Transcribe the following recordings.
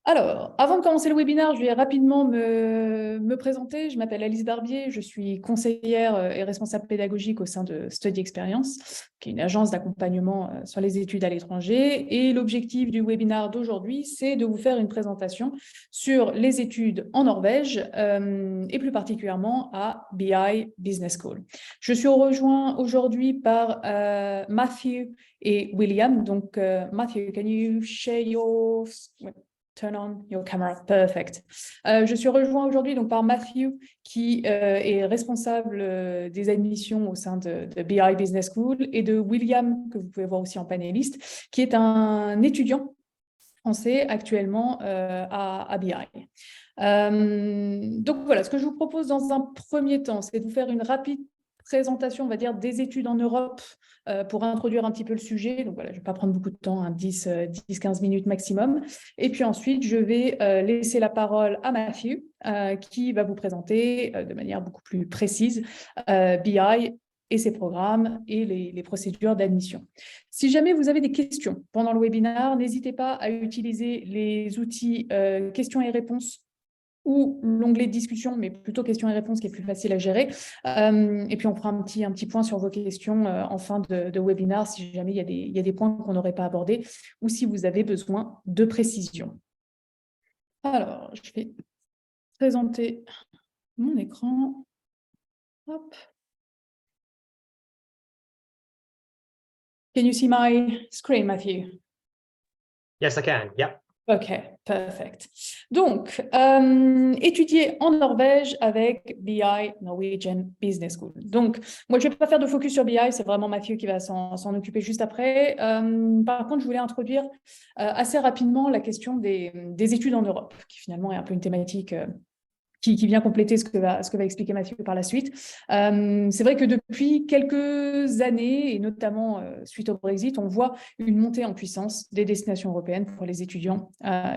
Alors, avant de commencer le webinaire, je vais rapidement me présenter. Je m'appelle Alice Barbier, je suis conseillère et responsable pédagogique au sein de Study Experience, qui est une agence d'accompagnement sur les études à l'étranger. Et l'objectif du webinaire d'aujourd'hui, c'est de vous faire une présentation sur les études en Norvège et plus particulièrement à BI Business School. Je suis rejoint aujourd'hui par Matthew et William. Donc, Matthew, can you share your... Turn on your camera, perfect. Je suis rejoint aujourd'hui donc par Matthew, qui est responsable des admissions au sein de BI Business School, et de William, que vous pouvez voir aussi en panéliste, qui est un étudiant français actuellement à BI. Donc voilà, ce que je vous propose dans un premier temps, c'est de vous faire une rapide présentation, on va dire, des études en Europe pour introduire un petit peu le sujet. Donc voilà, je ne vais pas prendre beaucoup de temps, hein, 10-15 minutes maximum. Et puis ensuite, je vais laisser la parole à Matthew, qui va vous présenter de manière beaucoup plus précise BI et ses programmes et les procédures d'admission. Si jamais vous avez des questions pendant le webinaire, n'hésitez pas à utiliser les outils questions et réponses ou l'onglet de discussion, mais plutôt questions et réponses qui est plus facile à gérer. Et puis, on fera un petit point sur vos questions en fin de webinaire si jamais il y a des points qu'on n'aurait pas abordés ou si vous avez besoin de précision. Alors, je vais présenter mon écran. Hop. Can you see my screen, Matthew? Yes, I can. Yeah. OK, perfect. Donc, étudier en Norvège avec BI, Norwegian Business School. Donc, moi, je ne vais pas faire de focus sur BI, c'est vraiment Mathieu qui va s'en occuper juste après. Par contre, je voulais introduire assez rapidement la question des études en Europe, qui finalement est un peu une thématique qui vient compléter ce que va expliquer Mathieu par la suite. C'est vrai que depuis quelques années, et notamment suite au Brexit, on voit une montée en puissance des destinations européennes pour les étudiants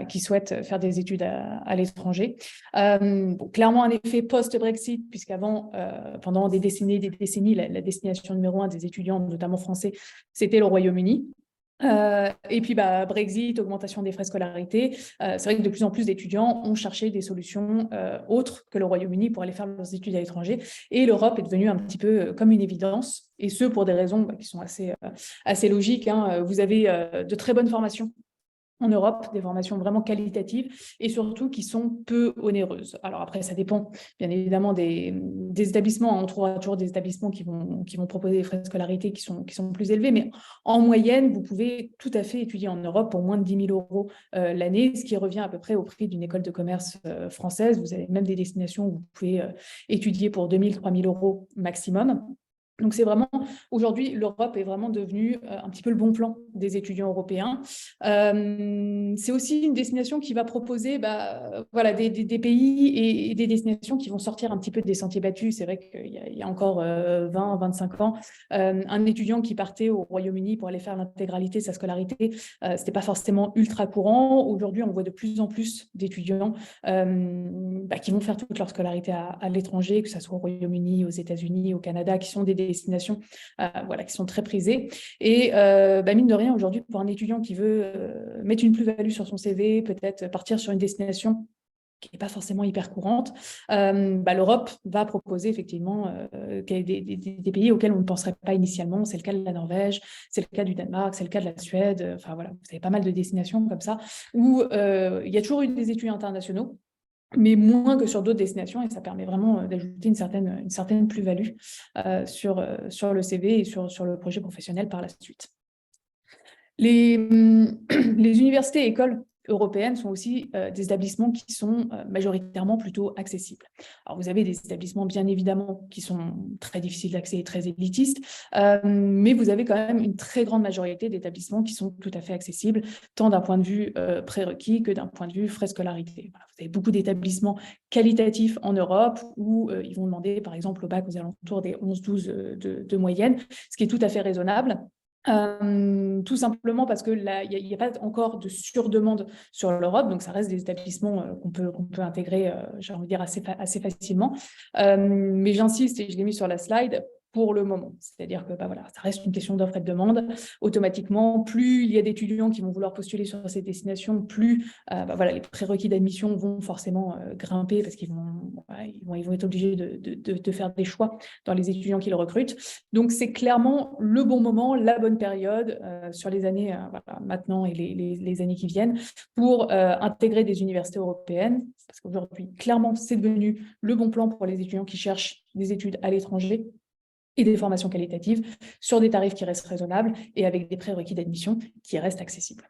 qui souhaitent faire des études à l'étranger. Bon, clairement, un effet post-Brexit, puisqu'avant, pendant des décennies, la destination numéro 1 des étudiants, notamment français, c'était le Royaume-Uni. Et puis Brexit, augmentation des frais de scolarité, c'est vrai que de plus en plus d'étudiants ont cherché des solutions autres que le Royaume-Uni pour aller faire leurs études à l'étranger, et l'Europe est devenue un petit peu comme une évidence, et ce pour des raisons qui sont assez logiques, hein. Vous avez de très bonnes formations en Europe, des formations vraiment qualitatives et surtout qui sont peu onéreuses. Alors après, ça dépend bien évidemment des établissements. On trouvera toujours des établissements qui vont proposer des frais de scolarité qui sont plus élevés, mais en moyenne, vous pouvez tout à fait étudier en Europe pour moins de 10 000 € l'année, ce qui revient à peu près au prix d'une école de commerce française. Vous avez même des destinations où vous pouvez étudier pour 2 000, 3 000 € maximum. Donc, c'est vraiment, aujourd'hui, l'Europe est vraiment devenue un petit peu le bon plan des étudiants européens. C'est aussi une destination qui va proposer voilà, des pays et des destinations qui vont sortir un petit peu des sentiers battus. C'est vrai qu'il y a encore 20, 25 ans, un étudiant qui partait au Royaume-Uni pour aller faire l'intégralité de sa scolarité, ce n'était pas forcément ultra courant. Aujourd'hui, on voit de plus en plus d'étudiants qui vont faire toute leur scolarité à l'étranger, que ce soit au Royaume-Uni, aux États-Unis, au Canada, qui sont des destinations voilà, qui sont très prisées. Et mine de rien, aujourd'hui, pour un étudiant qui veut mettre une plus-value sur son CV, peut-être partir sur une destination qui n'est pas forcément hyper courante, l'Europe va proposer effectivement des pays auxquels on ne penserait pas initialement. C'est le cas de la Norvège, c'est le cas du Danemark, c'est le cas de la Suède. Enfin voilà, vous avez pas mal de destinations comme ça où il y a toujours eu des études internationaux, mais moins que sur d'autres destinations, et ça permet vraiment d'ajouter une certaine plus-value sur le CV et sur le projet professionnel par la suite. Les universités et écoles européennes sont aussi des établissements qui sont majoritairement plutôt accessibles. Alors, vous avez des établissements, bien évidemment, qui sont très difficiles d'accès et très élitistes, mais vous avez quand même une très grande majorité d'établissements qui sont tout à fait accessibles, tant d'un point de vue prérequis que d'un point de vue frais scolarité. Voilà, vous avez beaucoup d'établissements qualitatifs en Europe où ils vont demander, par exemple, au bac aux alentours des 11-12 de moyenne, ce qui est tout à fait raisonnable. Tout simplement parce que là, il n'y a pas encore de surdemande sur l'Europe, donc ça reste des établissements qu'on peut intégrer, j'ai envie de dire, assez facilement. Mais j'insiste, et je l'ai mis sur la slide, pour le moment. C'est-à-dire que voilà, ça reste une question d'offre et de demande. Automatiquement, plus il y a d'étudiants qui vont vouloir postuler sur ces destinations, plus voilà, les prérequis d'admission vont forcément grimper parce qu'ils vont être obligés de faire des choix dans les étudiants qu'ils recrutent. Donc, c'est clairement le bon moment, la bonne période sur les années voilà, maintenant et les années qui viennent pour intégrer des universités européennes. Parce qu'aujourd'hui, clairement, c'est devenu le bon plan pour les étudiants qui cherchent des études à l'étranger et des formations qualitatives sur des tarifs qui restent raisonnables et avec des prérequis d'admission qui restent accessibles.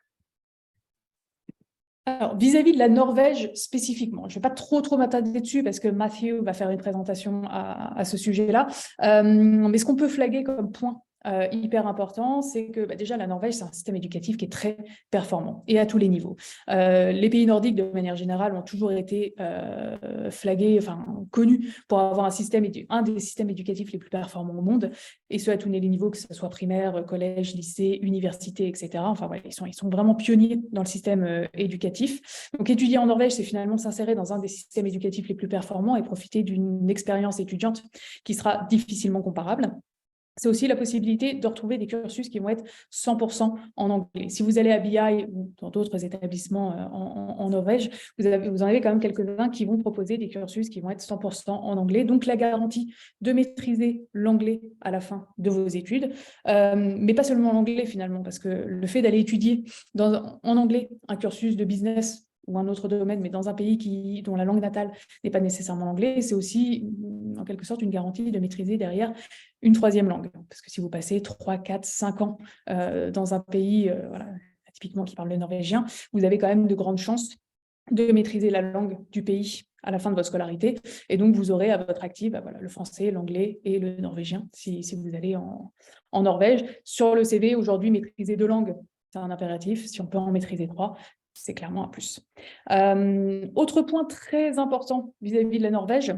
Alors, vis-à-vis de la Norvège spécifiquement, je ne vais pas trop m'attarder dessus parce que Matthew va faire une présentation à ce sujet-là, mais ce qu'on peut flaguer comme point hyper important, c'est que déjà la Norvège, c'est un système éducatif qui est très performant et à tous les niveaux. Les pays nordiques, de manière générale, ont toujours été flagués, connus pour avoir un des systèmes éducatifs les plus performants au monde, et ce à tous les niveaux, que ce soit primaire, collège, lycée, université, etc. Enfin, voilà, ils sont vraiment pionniers dans le système éducatif. Donc, étudier en Norvège, c'est finalement s'insérer dans un des systèmes éducatifs les plus performants et profiter d'une expérience étudiante qui sera difficilement comparable. C'est aussi la possibilité de retrouver des cursus qui vont être 100% en anglais. Si vous allez à BI ou dans d'autres établissements en Norvège, vous en avez quand même quelques-uns qui vont proposer des cursus qui vont être 100% en anglais. Donc, la garantie de maîtriser l'anglais à la fin de vos études, mais pas seulement l'anglais finalement, parce que le fait d'aller étudier en anglais un cursus de business ou un autre domaine, mais dans un pays dont la langue natale n'est pas nécessairement l'anglais, c'est aussi en quelque sorte une garantie de maîtriser derrière une troisième langue. Parce que si vous passez 3, 4, 5 ans dans un pays voilà, typiquement qui parle le norvégien, vous avez quand même de grandes chances de maîtriser la langue du pays à la fin de votre scolarité. Et donc, vous aurez à votre actif voilà, le français, l'anglais et le norvégien si vous allez en Norvège. Sur le CV, aujourd'hui, maîtriser 2 langues, c'est un impératif. Si on peut en maîtriser 3, c'est clairement un plus. Autre point très important vis-à-vis de la Norvège,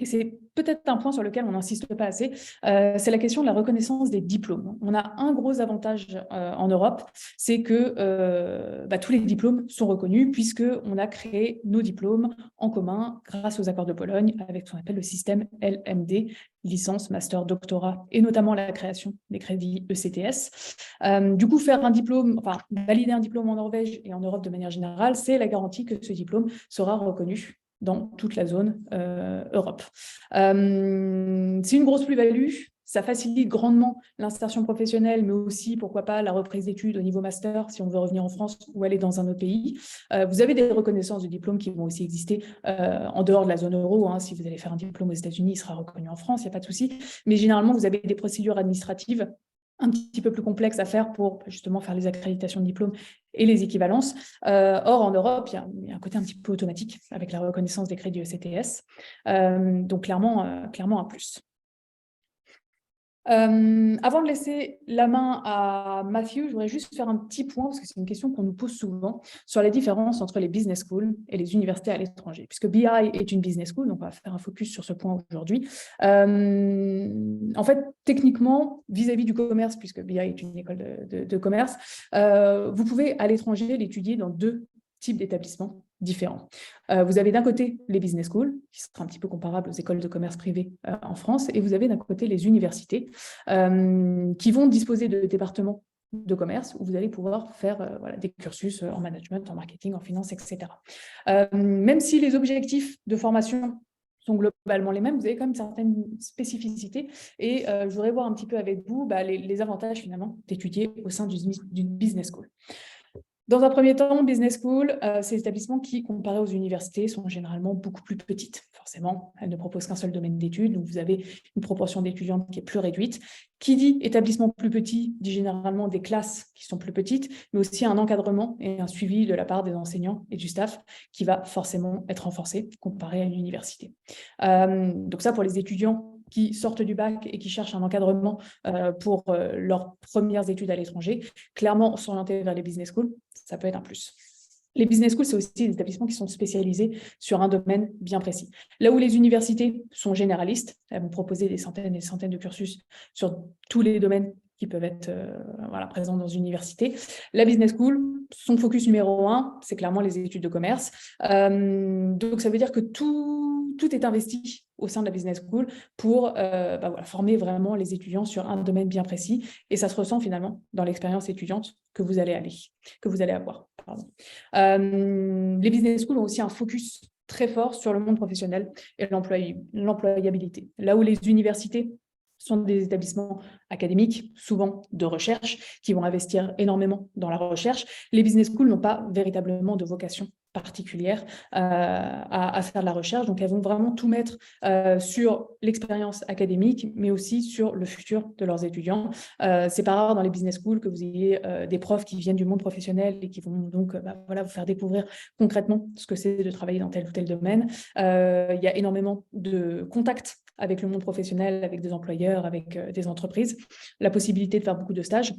et c'est peut-être un point sur lequel on n'insiste pas assez, c'est la question de la reconnaissance des diplômes. On a un gros avantage en Europe, c'est que tous les diplômes sont reconnus puisqu'on a créé nos diplômes en commun grâce aux accords de Pologne avec ce qu'on appelle le système LMD, licence, master, doctorat, et notamment la création des crédits ECTS. Du coup, valider un diplôme en Norvège et en Europe de manière générale, c'est la garantie que ce diplôme sera reconnu dans toute la zone Europe. C'est une grosse plus-value, ça facilite grandement l'insertion professionnelle, mais aussi, pourquoi pas, la reprise d'études au niveau master, si on veut revenir en France ou aller dans un autre pays. Vous avez des reconnaissances de diplômes qui vont aussi exister en dehors de la zone euro. Si vous allez faire un diplôme aux États-Unis, il sera reconnu en France, il n'y a pas de souci. Mais généralement, vous avez des procédures administratives un petit peu plus complexe à faire pour justement faire les accréditations de diplômes et les équivalences. Or, en Europe, il y a un côté un petit peu automatique avec la reconnaissance des crédits ECTS. Donc, clairement un plus. Avant de laisser la main à Matthew, je voudrais juste faire un petit point, parce que c'est une question qu'on nous pose souvent, sur la différence entre les business schools et les universités à l'étranger. Puisque BI est une business school, donc on va faire un focus sur ce point aujourd'hui. En fait, techniquement, vis-à-vis du commerce, puisque BI est une école de commerce, vous pouvez à l'étranger l'étudier dans 2 types d'établissements différents. Vous avez d'un côté les business schools, qui sera un petit peu comparable aux écoles de commerce privées en France, et vous avez d'un côté les universités qui vont disposer de départements de commerce où vous allez pouvoir faire des cursus en management, en marketing, en finance, etc. Même si les objectifs de formation sont globalement les mêmes, vous avez quand même certaines spécificités et je voudrais voir un petit peu avec vous les avantages finalement d'étudier au sein d'une business school. Dans un premier temps, business school, c'est des établissements qui, comparés aux universités, sont généralement beaucoup plus petites. Forcément, elles ne proposent qu'un seul domaine d'études, donc vous avez une proportion d'étudiants qui est plus réduite. Qui dit établissement plus petit, dit généralement des classes qui sont plus petites, mais aussi un encadrement et un suivi de la part des enseignants et du staff qui va forcément être renforcé comparé à une université. Donc ça, pour les étudiants qui sortent du bac et qui cherchent un encadrement pour leurs premières études à l'étranger, clairement s'orienter vers les business schools, ça peut être un plus. Les business schools, c'est aussi des établissements qui sont spécialisés sur un domaine bien précis. Là où les universités sont généralistes, elles vont proposer des centaines et des centaines de cursus sur tous les domaines qui peuvent être présents dans une université. La business school, son focus numéro 1, c'est clairement les études de commerce. Donc, ça veut dire que tout est investi au sein de la business school pour former vraiment les étudiants sur un domaine bien précis. Et ça se ressent finalement dans l'expérience étudiante que vous allez avoir. Les business schools ont aussi un focus très fort sur le monde professionnel et l'employabilité. Là où les universités sont des établissements académiques, souvent de recherche, qui vont investir énormément dans la recherche, les business schools n'ont pas véritablement de vocation particulière à faire de la recherche. Donc, elles vont vraiment tout mettre sur l'expérience académique, mais aussi sur le futur de leurs étudiants. C'est pas rare dans les business schools que vous ayez des profs qui viennent du monde professionnel et qui vont donc vous faire découvrir concrètement ce que c'est de travailler dans tel ou tel domaine. Il y a énormément de contacts avec le monde professionnel, avec des employeurs, avec des entreprises, la possibilité de faire beaucoup de stages.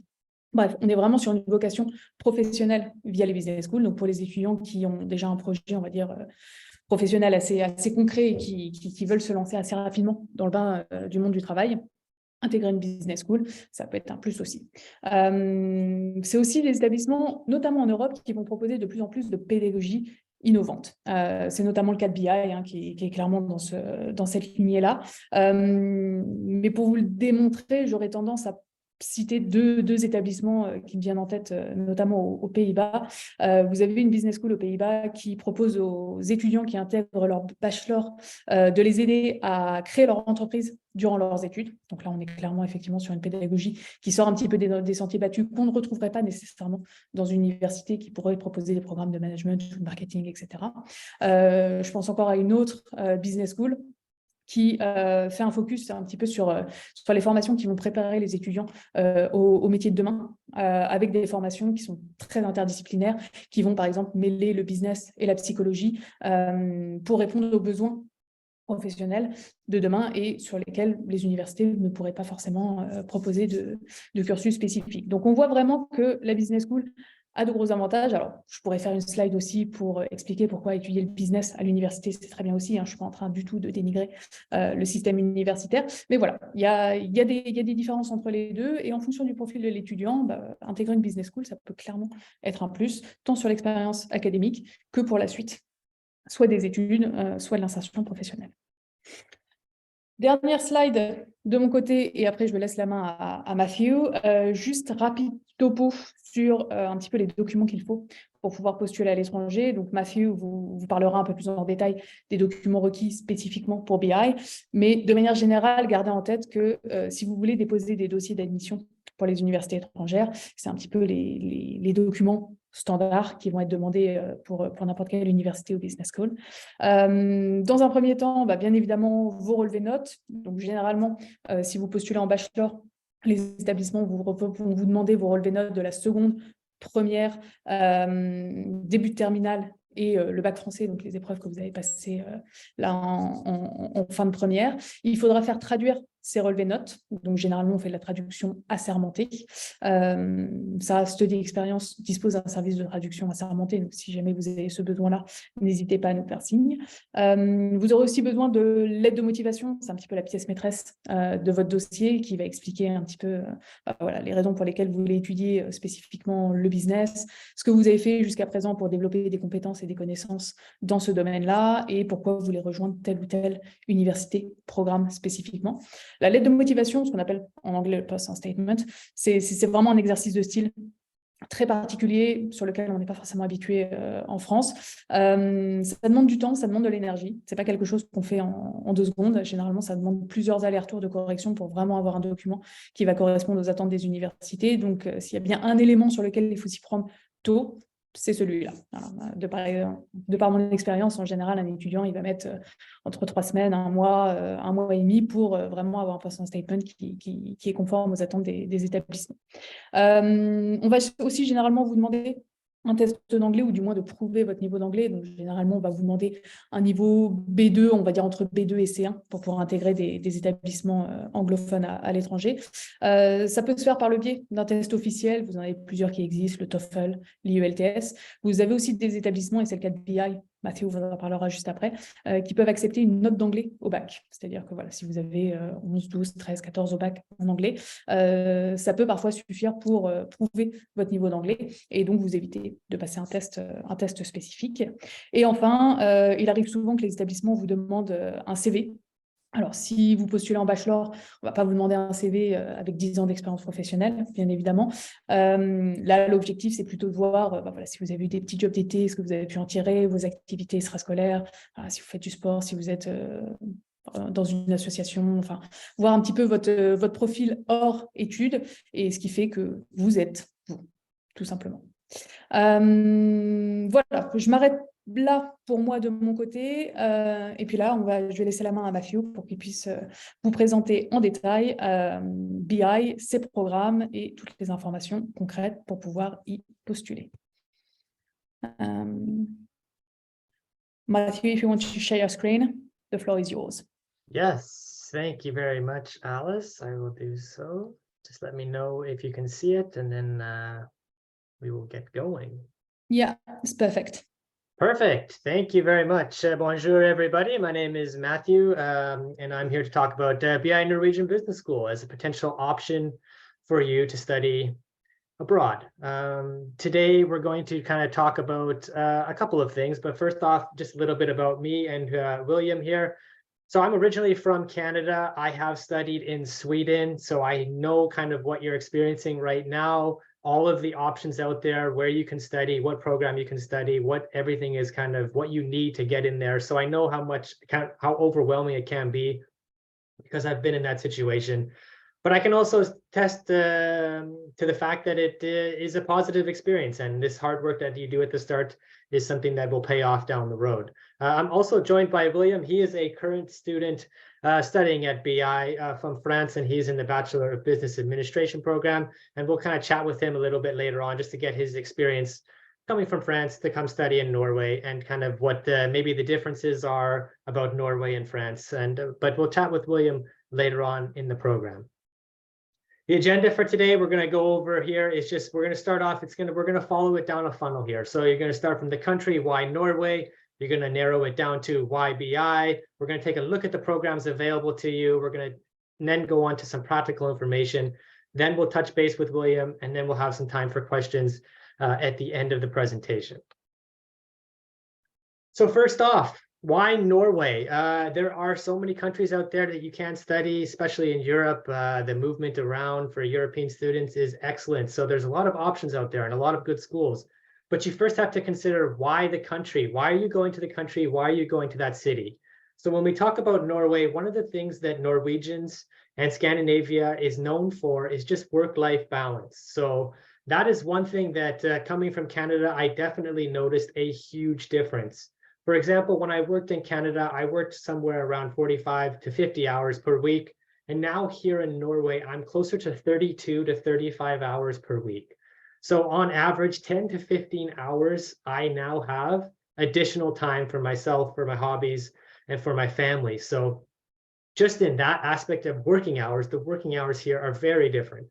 Bref, on est vraiment sur une vocation professionnelle via les business schools. Donc, pour les étudiants qui ont déjà un projet, on va dire, professionnel assez concret et qui veulent se lancer assez rapidement dans le bain du monde du travail, intégrer une business school, ça peut être un plus aussi. C'est aussi les établissements, notamment en Europe, qui vont proposer de plus en plus de pédagogie innovante. C'est notamment le cas de BI, qui est clairement dans cette lignée-là. Mais pour vous le démontrer, j'aurais tendance à citer deux établissements qui me viennent en tête, notamment aux Pays-Bas. Vous avez une business school aux Pays-Bas qui propose aux étudiants qui intègrent leur bachelor de les aider à créer leur entreprise durant leurs études. Donc là, on est clairement effectivement sur une pédagogie qui sort un petit peu des sentiers battus qu'on ne retrouverait pas nécessairement dans une université qui pourrait proposer des programmes de management, de marketing, etc. Je pense encore à une autre business school qui fait un focus un petit peu sur les formations qui vont préparer les étudiants au métier de demain, avec des formations qui sont très interdisciplinaires, qui vont par exemple mêler le business et la psychologie pour répondre aux besoins professionnels de demain et sur lesquels les universités ne pourraient pas forcément proposer de cursus spécifiques. Donc, on voit vraiment que la business school a de gros avantages. Alors, je pourrais faire une slide aussi pour expliquer pourquoi étudier le business à l'université, c'est très bien aussi. Je ne suis pas en train du tout de dénigrer le système universitaire. Mais voilà, il y a des différences entre les deux. Et en fonction du profil de l'étudiant, intégrer une business school, ça peut clairement être un plus, tant sur l'expérience académique que pour la suite, soit des études, soit de l'insertion professionnelle. Dernière slide de mon côté, et après je laisse la main à Matthew. Juste rapide topo sur un petit peu les documents qu'il faut pour pouvoir postuler à l'étranger. Donc Matthew vous parlera un peu plus en détail des documents requis spécifiquement pour BI, mais de manière générale, gardez en tête que si vous voulez déposer des dossiers d'admission pour les universités étrangères, c'est un petit peu les documents standards qui vont être demandés pour n'importe quelle université ou business school. Dans un premier temps, bien évidemment, vos relevés de notes. Donc, généralement, si vous postulez en bachelor, les établissements vont vous demander vos relevés de notes de la seconde, première, début de terminale et le bac français, donc les épreuves que vous avez passées là en fin de première. Il faudra faire traduire ces relevés de notes. Donc, généralement, on fait de la traduction assermentée. Study Experience dispose d'un service de traduction assermenté. Donc, si jamais vous avez ce besoin-là, n'hésitez pas à nous faire signe. Vous aurez aussi besoin de l'aide de motivation. C'est un petit peu la pièce maîtresse de votre dossier qui va expliquer un petit peu les raisons pour lesquelles vous voulez étudier spécifiquement le business, ce que vous avez fait jusqu'à présent pour développer des compétences et des connaissances dans ce domaine-là et pourquoi vous voulez rejoindre telle ou telle université, programme spécifiquement. La lettre de motivation, ce qu'on appelle en anglais le person statement, c'est vraiment un exercice de style très particulier sur lequel on n'est pas forcément habitué en France. Ça demande du temps, ça demande de l'énergie. Ce n'est pas quelque chose qu'on fait en 2 secondes. Généralement, ça demande plusieurs allers-retours de correction pour vraiment avoir un document qui va correspondre aux attentes des universités. Donc, s'il y a bien un élément sur lequel il faut s'y prendre tôt, c'est celui-là. De par mon expérience, en général, un étudiant, il va mettre entre 3 semaines, un mois et demi pour vraiment avoir un person statement qui est conforme aux attentes des établissements. On va aussi généralement vous demander un test d'anglais ou du moins de prouver votre niveau d'anglais. Donc, généralement, on va vous demander un niveau B2, on va dire entre B2 et C1 pour pouvoir intégrer des établissements anglophones à l'étranger. Ça peut se faire par le biais d'un test officiel. Vous en avez plusieurs qui existent, le TOEFL, l'IELTS. Vous avez aussi des établissements, et c'est le cas de BI, Matthew vous en parlera juste après, qui peuvent accepter une note d'anglais au bac. C'est-à-dire que si vous avez 11, 12, 13, 14 au bac en anglais, ça peut parfois suffire pour prouver votre niveau d'anglais et donc vous éviter de passer un test spécifique. Et enfin, il arrive souvent que les établissements vous demandent un CV Alors, si vous postulez en bachelor, on ne va pas vous demander un CV avec 10 ans d'expérience professionnelle, bien évidemment. Là, l'objectif, c'est plutôt de voir voilà, si vous avez eu des petits jobs d'été, ce que vous avez pu en tirer, vos activités extrascolaires, si vous faites du sport, si vous êtes dans une association, enfin, voir un petit peu votre profil hors études et ce qui fait que vous êtes vous, tout simplement. Voilà, je m'arrête là pour moi de mon côté. Et puis là, je vais laisser la main à Matthew pour qu'il puisse vous présenter en détail BI, ses programmes et toutes les informations concrètes pour pouvoir y postuler. Matthew, if you want to share your screen, the floor is yours. Yes, thank you very much, Alice. I will do so. Just let me know if you can see it, and then we will get going. Yeah, it's perfect. Perfect. Thank you very much. Bonjour, everybody. My name is Matthew, and I'm here to talk about BI Norwegian Business School as a potential option for you to study abroad. Today, we're going to kind of talk about a couple of things, but first off, just a little bit about me and William here. So I'm originally from Canada. I have studied in Sweden, so I know kind of what you're experiencing right now, all of the options out there, where you can study, what program you can study, what everything is kind of what you need to get in there. So I know how overwhelming it can be because I've been in that situation. But I can also test to the fact that it is a positive experience, and this hard work that you do at the start is something that will pay off down the road. I'm also joined by William. He is a current student studying at BI from France, and he's in the Bachelor of Business Administration program. And we'll kind of chat with him a little bit later on just to get his experience coming from France to come study in Norway and kind of what maybe the differences are about Norway and France. But we'll chat with William later on in the program. The agenda for today, we're going to go over here is just, we're going to start off, we're going to follow it down a funnel here. So you're going to start from the country, why Norway? You're going to narrow it down to why BI. We're going to take a look at the programs available to you. We're going to then go on to some practical information. Then we'll touch base with William, and then we'll have some time for questions at the end of the presentation. So first off, why Norway? There are so many countries out there that you can study, especially in Europe. The movement around for European students is excellent. So there's a lot of options out there and a lot of good schools. But you first have to consider why the country. Why are you going to the country? Why are you going to that city? So when we talk about Norway, one of the things that Norwegians and Scandinavia is known for is just work-life balance. So that is one thing that coming from Canada, I definitely noticed a huge difference. For example, when I worked in Canada, I worked somewhere around 45 to 50 hours per week. And now here in Norway, I'm closer to 32 to 35 hours per week. So on average, 10 to 15 hours, I now have additional time for myself, for my hobbies, and for my family. So just in that aspect of working hours, the working hours here are very different.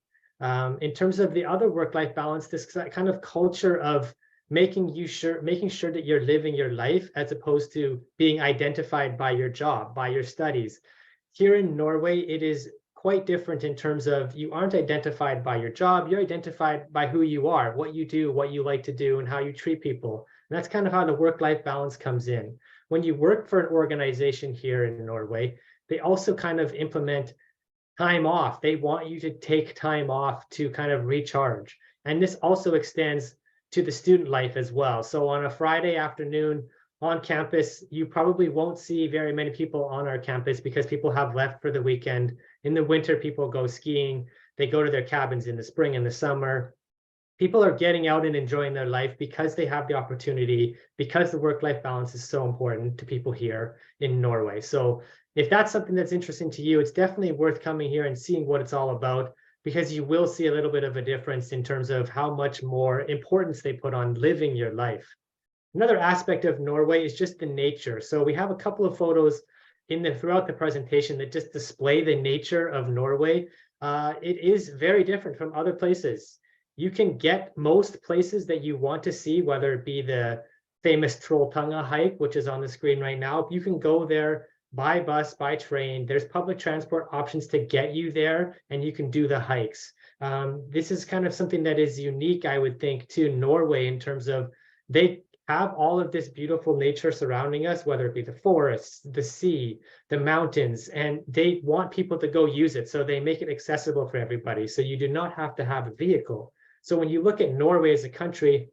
In terms of the other work-life balance, this kind of culture of making sure that you're living your life as opposed to being identified by your job, by your studies. Here in Norway, it is quite different in terms of you aren't identified by your job, you're identified by who you are, what you do, what you like to do, and how you treat people. And that's kind of how the work-life balance comes in. When you work for an organization here in Norway, they also kind of implement time off. They want you to take time off to kind of recharge. And this also extends to the student life as well. So on a Friday afternoon on campus, you probably won't see very many people on our campus because people have left for the weekend. In the winter, people go skiing. They go to their cabins in the spring and the summer. People are getting out and enjoying their life because they have the opportunity, because the work-life balance is so important to people here in Norway. So if that's something that's interesting to you, it's definitely worth coming here and seeing what it's all about, because you will see a little bit of a difference in terms of how much more importance they put on living your life. Another aspect of Norway is just the nature. So we have a couple of photos throughout the presentation that just display the nature of Norway. It is very different from other places. You can get most places that you want to see, whether it be the famous Trolltunga hike, which is on the screen right now. You can go there by bus, by train. There's public transport options to get you there, and you can do the hikes. This is kind of something that is unique, I would think, to Norway in terms of have all of this beautiful nature surrounding us, whether it be the forests, the sea, the mountains, and they want people to go use it. So they make it accessible for everybody. So you do not have to have a vehicle. So when you look at Norway as a country,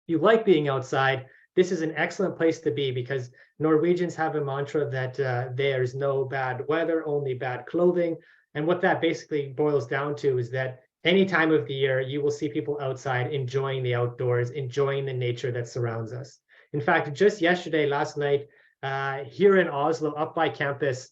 you like being outside, this is an excellent place to be, because Norwegians have a mantra that there's no bad weather, only bad clothing. And what that basically boils down to is that any time of the year, you will see people outside enjoying the outdoors, enjoying the nature that surrounds us. In fact, just yesterday, last night, here in Oslo, up by campus,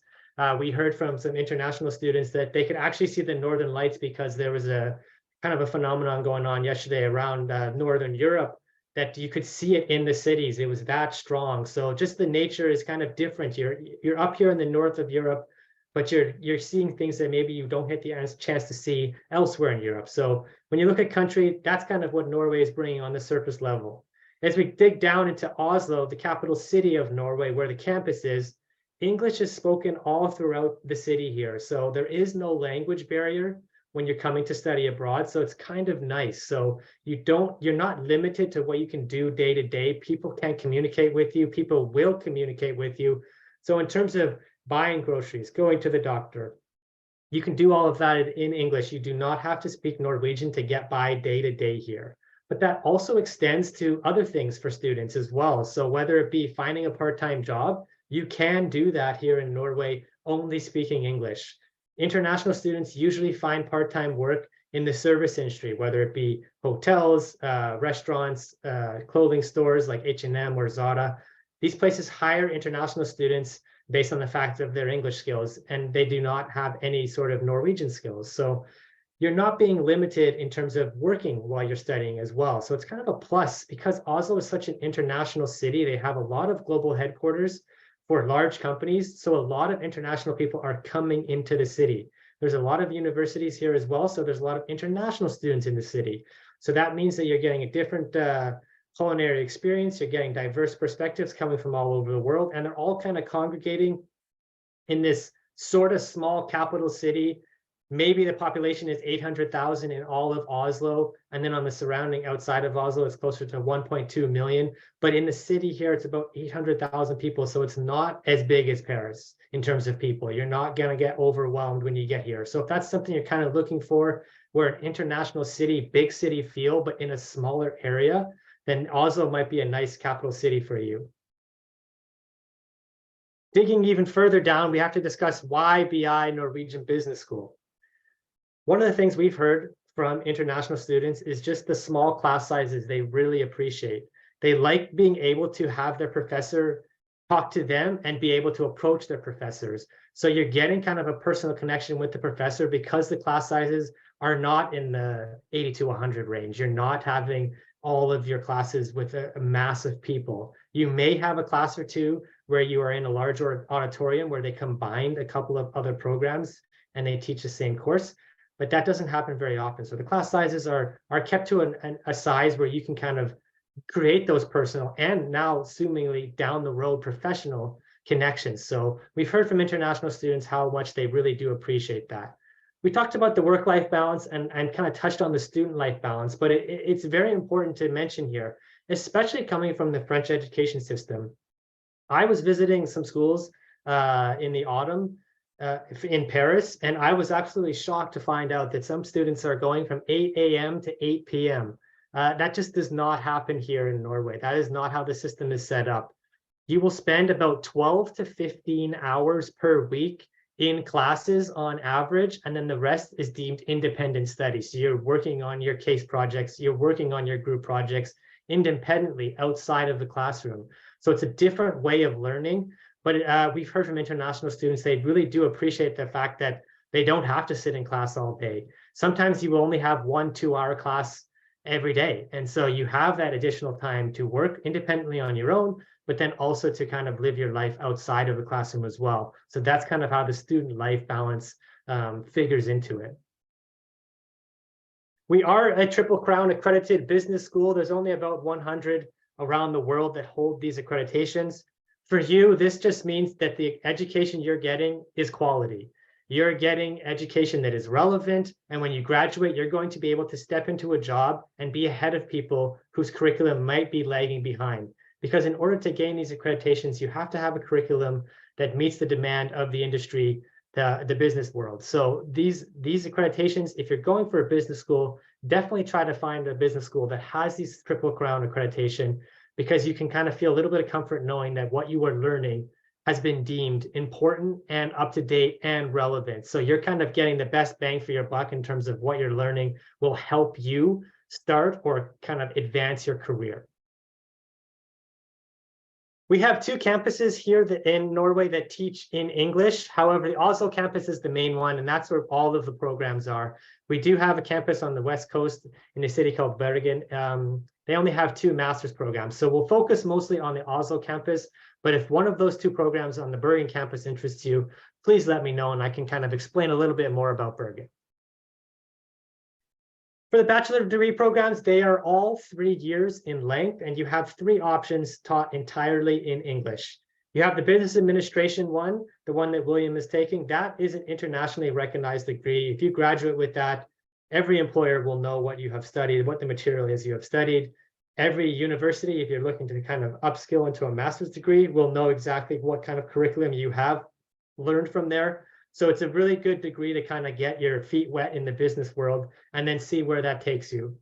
we heard from some international students that they could actually see the Northern Lights, because there was a kind of a phenomenon going on yesterday around Northern Europe, that you could see it in the cities. It was that strong. So just the nature is kind of different. You're up here in the north of Europe, but you're seeing things that maybe you don't get the chance to see elsewhere in Europe. So when you look at country, that's kind of what Norway is bringing on the surface level. As we dig down into Oslo, the capital city of Norway, where the campus is, English is spoken all throughout the city here. So there is no language barrier when you're coming to study abroad. So it's kind of nice. So you're not limited to what you can do day to day. People can communicate with you. People will communicate with you. So in terms of buying groceries, going to the doctor, you can do all of that in English. You do not have to speak Norwegian to get by day to day here. But that also extends to other things for students as well. So whether it be finding a part-time job, you can do that here in Norway, only speaking English. International students usually find part-time work in the service industry, whether it be hotels, restaurants, clothing stores like H&M or Zara. These places hire international students based on the fact of their English skills, and they do not have any sort of Norwegian skills. So you're not being limited in terms of working while you're studying as well. So it's kind of a plus, because Oslo is such an international city. They have a lot of global headquarters for large companies. So a lot of international people are coming into the city. There's a lot of universities here as well. So there's a lot of international students in the city. So that means that you're getting a different culinary experience. You're getting diverse perspectives coming from all over the world. And they're all kind of congregating in this sort of small capital city. Maybe the population is 800,000 in all of Oslo. And then on the surrounding outside of Oslo, it's closer to 1.2 million. But in the city here, it's about 800,000 people. So it's not as big as Paris in terms of people. You're not going to get overwhelmed when you get here. So if that's something you're kind of looking for, where an international city, big city feel, but in a smaller area, then Oslo might be a nice capital city for you. Digging even further down, we have to discuss why BI Norwegian Business School. One of the things we've heard from international students is just the small class sizes they really appreciate. They like being able to have their professor talk to them and be able to approach their professors. So you're getting kind of a personal connection with the professor, because the class sizes are not in the 80 to 100 range. You're not having all of your classes with a mass of people. You may have a class or two where you are in a larger auditorium where they combined a couple of other programs and they teach the same course, but that doesn't happen very often. So the class sizes are kept to a size where you can kind of create those personal and now assumingly down the road professional connections. So we've heard from international students how much they really do appreciate that. We talked about the work-life balance and kind of touched on the student life balance, but it's very important to mention here, especially coming from the French education system. I was visiting some schools in the autumn in Paris, and I was absolutely shocked to find out that some students are going from 8 a.m. to 8 p.m. That just does not happen here in Norway. That is not how the system is set up. You will spend about 12 to 15 hours per week in classes on average, and then the rest is deemed independent study. So you're working on your case projects, you're working on your group projects independently outside of the classroom. So it's a different way of learning, but we've heard from international students, they really do appreciate the fact that they don't have to sit in class all day. Sometimes you will only have 1-2 hour class every day. And so you have that additional time to work independently on your own, but then also to kind of live your life outside of the classroom as well. So that's kind of how the student life balance figures into it. We are a Triple Crown accredited business school. There's only about 100 around the world that hold these accreditations. For you, this just means that the education you're getting is quality. You're getting education that is relevant. And when you graduate, you're going to be able to step into a job and be ahead of people whose curriculum might be lagging behind. Because in order to gain these accreditations, you have to have a curriculum that meets the demand of the industry, the business world. So these accreditations, if you're going for a business school, definitely try to find a business school that has these Triple Crown accreditation, because you can kind of feel a little bit of comfort knowing that what you are learning has been deemed important and up to date and relevant. So you're kind of getting the best bang for your buck in terms of what you're learning will help you start or kind of advance your career. We have 2 campuses here in Norway that teach in English. However, the Oslo campus is the main one, and that's where all of the programs are. We do have a campus on the West Coast in a city called Bergen. They only have 2 master's programs. So we'll focus mostly on the Oslo campus. But if one of those 2 programs on the Bergen campus interests you, please let me know, and I can kind of explain a little bit more about Bergen. For the bachelor degree programs, they are all 3 years in length, and you have 3 options taught entirely in English. You have the business administration one, the one that William is taking. That is an internationally recognized degree. If you graduate with that, every employer will know what you have studied, what the material is you have studied. Every university, if you're looking to kind of upskill into a master's degree, will know exactly what kind of curriculum you have learned from there. So it's a really good degree to kind of get your feet wet in the business world and then see where that takes you.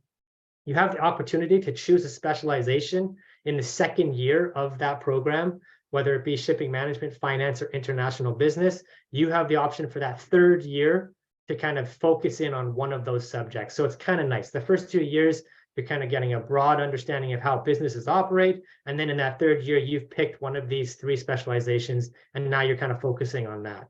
You have the opportunity to choose a specialization in the 2nd year of that program, whether it be shipping management, finance, or international business. You have the option for that 3rd year to kind of focus in on one of those subjects. So it's kind of nice. The first 2 years, you're kind of getting a broad understanding of how businesses operate. And then in that 3rd year, you've picked one of these 3 specializations, and now you're kind of focusing on that.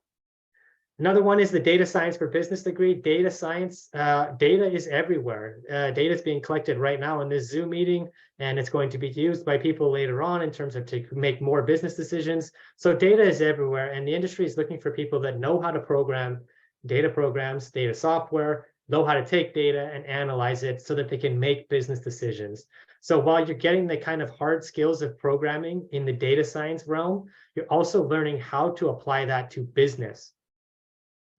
Another one is the data science for business degree. Data science, data is everywhere. Data is being collected right now in this Zoom meeting, and it's going to be used by people later on in terms of to make more business decisions. So data is everywhere, and the industry is looking for people that know how to program data programs, data software, know how to take data and analyze it so that they can make business decisions. So while you're getting the kind of hard skills of programming in the data science realm, you're also learning how to apply that to business.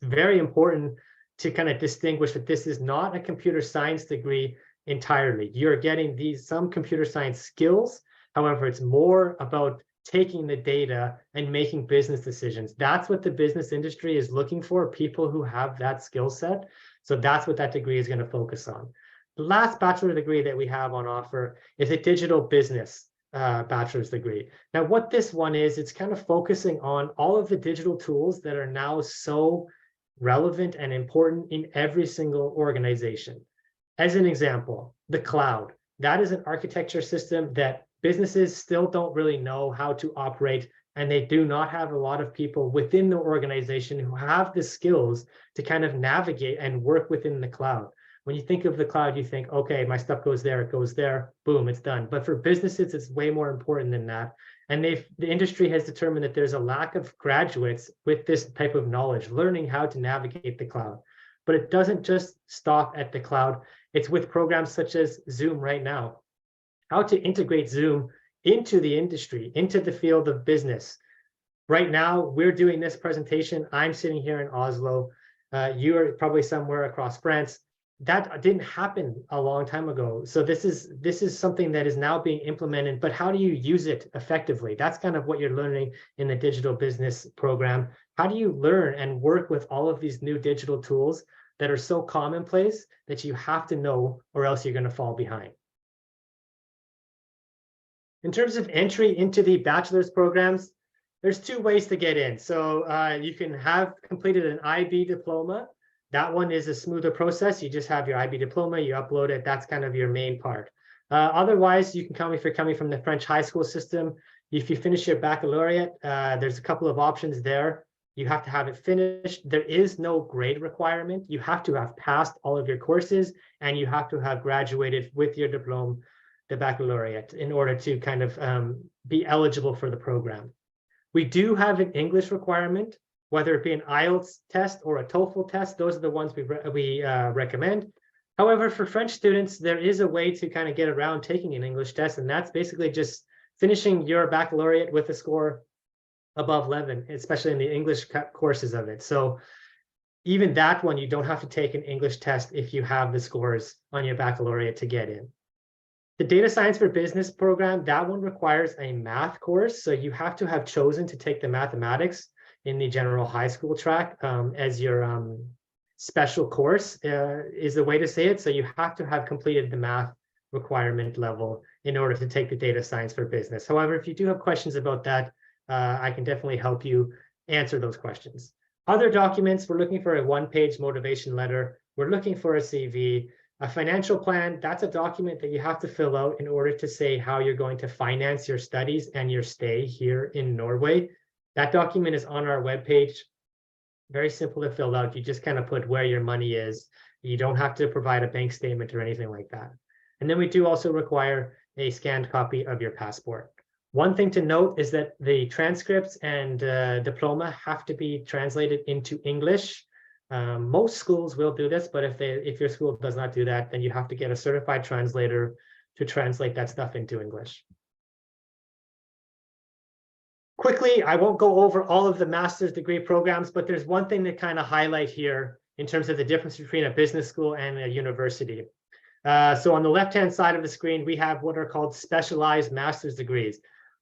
Very important to kind of distinguish that this is not a computer science degree entirely. You're getting some computer science skills. However, it's more about taking the data and making business decisions. That's what the business industry is looking for, people who have that skill set. So that's what that degree is going to focus on. The last bachelor degree that we have on offer is a digital business bachelor's degree. Now, what this one is, it's kind of focusing on all of the digital tools that are now so relevant and important in every single organization. As an example, the cloud. That is an architecture system that businesses still don't really know how to operate, and they do not have a lot of people within the organization who have the skills to kind of navigate and work within the cloud. When you think of the cloud, you think, okay, my stuff goes there, it goes there, boom, it's done. But for businesses, it's way more important than that. And the industry has determined that there's a lack of graduates with this type of knowledge, learning how to navigate the cloud. But it doesn't just stop at the cloud. It's with programs such as Zoom right now. How to integrate Zoom into the industry, into the field of business. Right now, we're doing this presentation. I'm sitting here in Oslo. You are probably somewhere across France. That didn't happen a long time ago. So this is something that is now being implemented, but how do you use it effectively? That's kind of what you're learning in the digital business program. How do you learn and work with all of these new digital tools that are so commonplace that you have to know, or else you're going to fall behind? In terms of entry into the bachelor's programs, there's 2 ways to get in. So you can have completed an IB diploma. That one is a smoother process. You just have your IB diploma, you upload it. That's kind of your main part. Otherwise, you can come if you're coming from the French high school system. If you finish your baccalaureate, there's a couple of options there. You have to have it finished. There is no grade requirement. You have to have passed all of your courses, and you have to have graduated with your diploma, the baccalaureate, in order to kind of be eligible for the program. We do have an English requirement, whether it be an IELTS test or a TOEFL test. Those are the ones we recommend. However, for French students, there is a way to kind of get around taking an English test, and that's basically just finishing your baccalaureate with a score above 11, especially in the English courses of it. So even that one, you don't have to take an English test if you have the scores on your baccalaureate to get in. The Data Science for Business program, that one requires a math course. So you have to have chosen to take the mathematics in the general high school track as your special course is the way to say it. So you have to have completed the math requirement level in order to take the Data Science for Business. However, if you do have questions about that, I can definitely help you answer those questions. Other documents, we're looking for a one-page motivation letter. We're looking for a CV. A financial plan, that's a document that you have to fill out in order to say how you're going to finance your studies and your stay here in Norway. That document is on our webpage. Very simple to fill out. You just kind of put where your money is. You don't have to provide a bank statement or anything like that. And then we do also require a scanned copy of your passport. One thing to note is that the transcripts and diploma have to be translated into English. Most schools will do this, but if your school does not do that, then you have to get a certified translator to translate that stuff into English. Quickly, I won't go over all of the master's degree programs, but there's one thing to kind of highlight here in terms of the difference between a business school and a university. So on the left-hand side of the screen, we have what are called specialized master's degrees.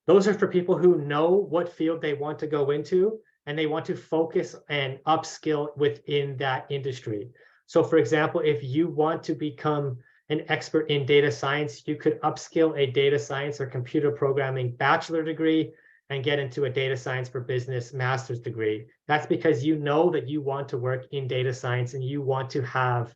Those are for people who know what field they want to go into, and they want to focus and upskill within that industry. So for example, if you want to become an expert in data science, you could upskill a data science or computer programming bachelor degree and get into a data science for business master's degree. That's because you know that you want to work in data science and you want to have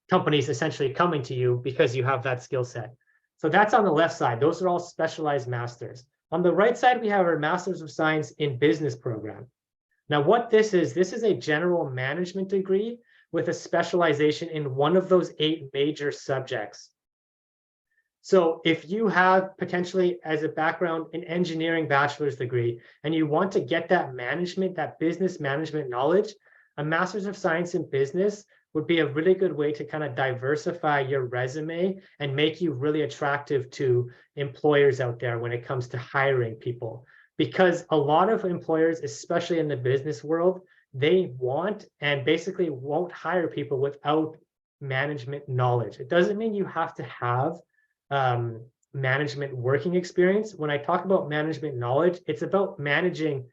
companies essentially coming to you because you have that skill set. So that's on the left side. Those are all specialized masters. On the right side, we have our Masters of Science in Business program. Now, what this is a general management degree with a specialization in one of those 8 major subjects. So if you have potentially as a background an engineering bachelor's degree and you want to get that management, that business management knowledge, a Masters of Science in Business would be a really good way to kind of diversify your resume and make you really attractive to employers out there when it comes to hiring people. Because a lot of employers, especially in the business world, they want and basically won't hire people without management knowledge. It doesn't mean you have to have management working experience. When I talk about management knowledge, it's about managing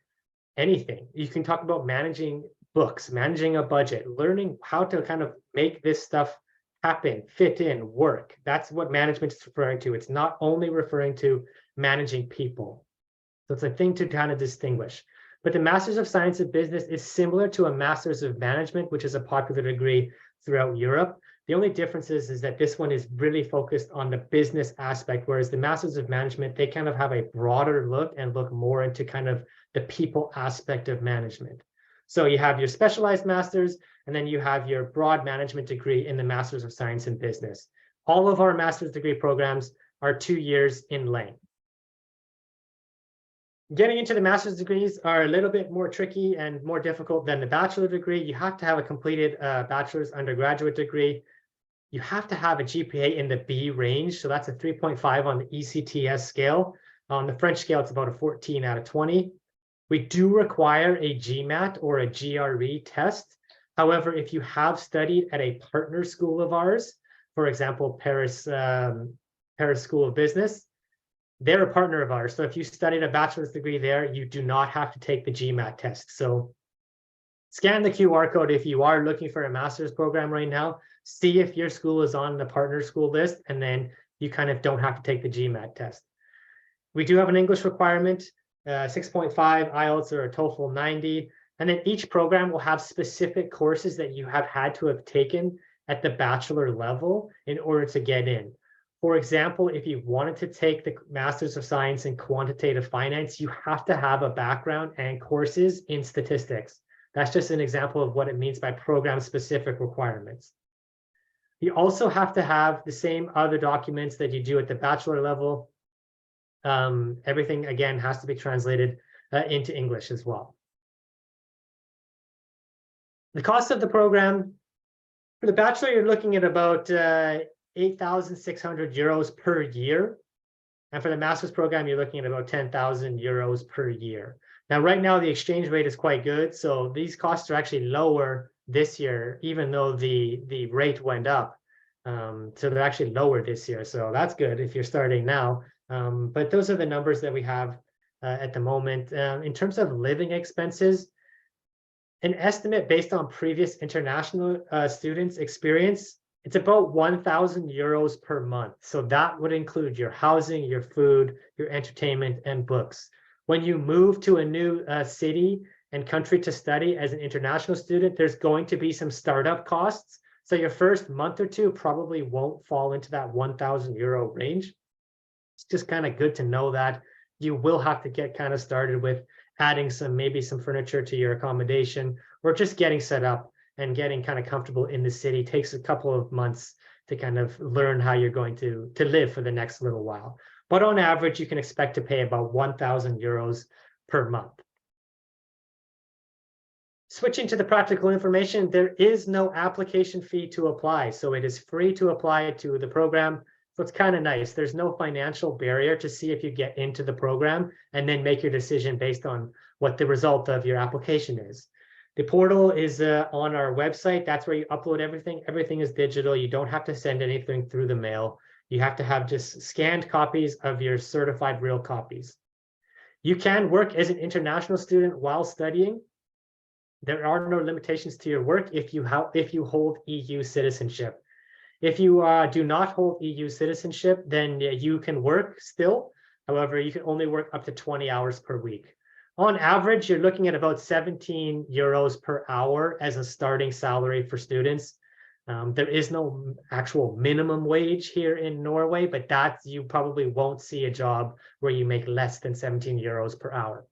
anything. You can talk about managing books, managing a budget, learning how to kind of make this stuff happen, fit in, work. That's what management is referring to. It's not only referring to managing people. So it's a thing to kind of distinguish. But the Masters of Science in Business is similar to a Masters of Management, which is a popular degree throughout Europe. The only difference is that this one is really focused on the business aspect, whereas the Masters of Management, they kind of have a broader look and look more into kind of the people aspect of management. So you have your specialized masters, and then you have your broad management degree in the Masters of Science in Business. All of our master's degree programs are 2 years in length. Getting into the master's degrees are a little bit more tricky and more difficult than the bachelor degree. You have to have a completed bachelor's undergraduate degree. You have to have a GPA in the B range. So that's a 3.5 on the ECTS scale. On the French scale, it's about a 14 out of 20. We do require a GMAT or a GRE test. However, if you have studied at a partner school of ours, for example, Paris School of Business, they're a partner of ours. So if you studied a bachelor's degree there, you do not have to take the GMAT test. So scan the QR code if you are looking for a master's program right now. See if your school is on the partner school list, and then you kind of don't have to take the GMAT test. We do have an English requirement, 6.5 IELTS or a TOEFL 90. And then each program will have specific courses that you have had to have taken at the bachelor level in order to get in. For example, if you wanted to take the Masters of Science in Quantitative Finance, you have to have a background and courses in statistics. That's just an example of what it means by program-specific requirements. You also have to have the same other documents that you do at the bachelor level. Everything, again, has to be translated into English as well. The cost of the program, for the bachelor, you're looking at about 8,600 euros per year. And for the master's program, you're looking at about 10,000 euros per year. Now, right now, the exchange rate is quite good. So these costs are actually lower this year, even though the rate went up. So they're actually lower this year. So that's good if you're starting now. But those are the numbers that we have at the moment. In terms of living expenses, an estimate based on previous international students' experience, it's about 1,000 euros per month. So that would include your housing, your food, your entertainment, and books. When you move to a new city and country to study as an international student, there's going to be some startup costs. So your first month or two probably won't fall into that 1,000 euro range. It's just kind of good to know that you will have to get kind of started with adding maybe some furniture to your accommodation, or just getting set up and getting kind of comfortable in the city. Takes a couple of months to kind of learn how you're going to live for the next little while. But on average, you can expect to pay about 1,000 euros per month. Switching to the practical information, there is no application fee to apply. So it is free to apply to the program. So it's kind of nice. There's no financial barrier to see if you get into the program and then make your decision based on what the result of your application is. The portal is on our website. That's where you upload everything. Everything is digital. You don't have to send anything through the mail. You have to have just scanned copies of your certified real copies. You can work as an international student while studying. There are no limitations to your work if you hold EU citizenship. If you do not hold EU citizenship, then you can work still. However, you can only work up to 20 hours per week. On average, you're looking at about 17 euros per hour as a starting salary for students. There is no actual minimum wage here in Norway, but you probably won't see a job where you make less than 17 euros per hour.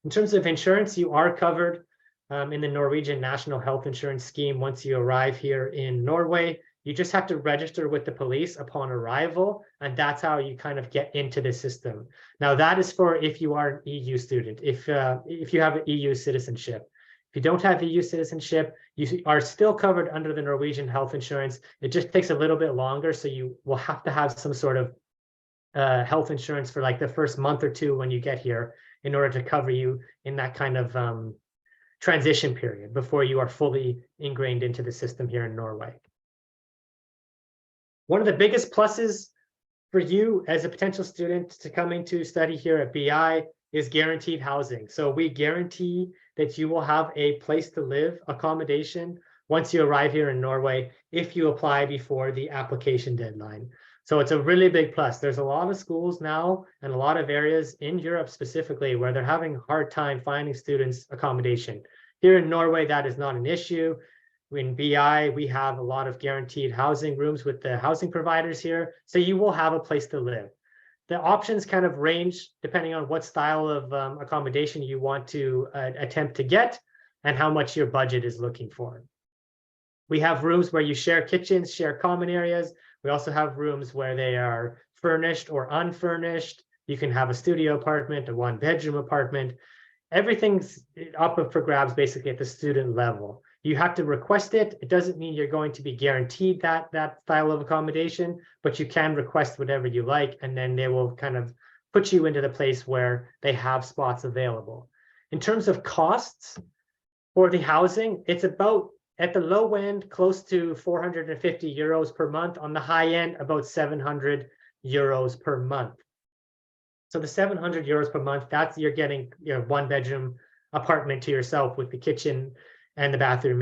In terms of insurance, you are covered in the Norwegian National Health Insurance Scheme once you arrive here in Norway. You just have to register with the police upon arrival, and that's how you kind of get into the system. Now, that is for if you are an EU student, if you have an EU citizenship. If you don't have EU citizenship, you are still covered under the Norwegian health insurance. It just takes a little bit longer, so you will have to have some sort of health insurance for like the first month or two when you get here in order to cover you in that kind of transition period before you are fully ingrained into the system here in Norway. One of the biggest pluses for you as a potential student to coming to study here at BI is guaranteed housing. So we guarantee that you will have a place to live, accommodation, once you arrive here in Norway, if you apply before the application deadline. So it's a really big plus. There's a lot of schools now and a lot of areas in Europe specifically where they're having a hard time finding students accommodation. Here in Norway, that is not an issue. In BI, we have a lot of guaranteed housing rooms with the housing providers here, so you will have a place to live. The options kind of range depending on what style of accommodation you want to attempt to get and how much your budget is looking for. We have rooms where you share kitchens, share common areas. We also have rooms where they are furnished or unfurnished. You can have a studio apartment, a one-bedroom apartment. Everything's up for grabs basically at the student level. You have to request it. It doesn't mean you're going to be guaranteed that style of accommodation, but you can request whatever you like, and then they will kind of put you into the place where they have spots available. In terms of costs for the housing, it's about, at the low end, close to 450 euros per month. On the high end, about 700 euros per month. So the 700 euros per month, that's you're getting your one-bedroom apartment to yourself with the kitchen and the bathroom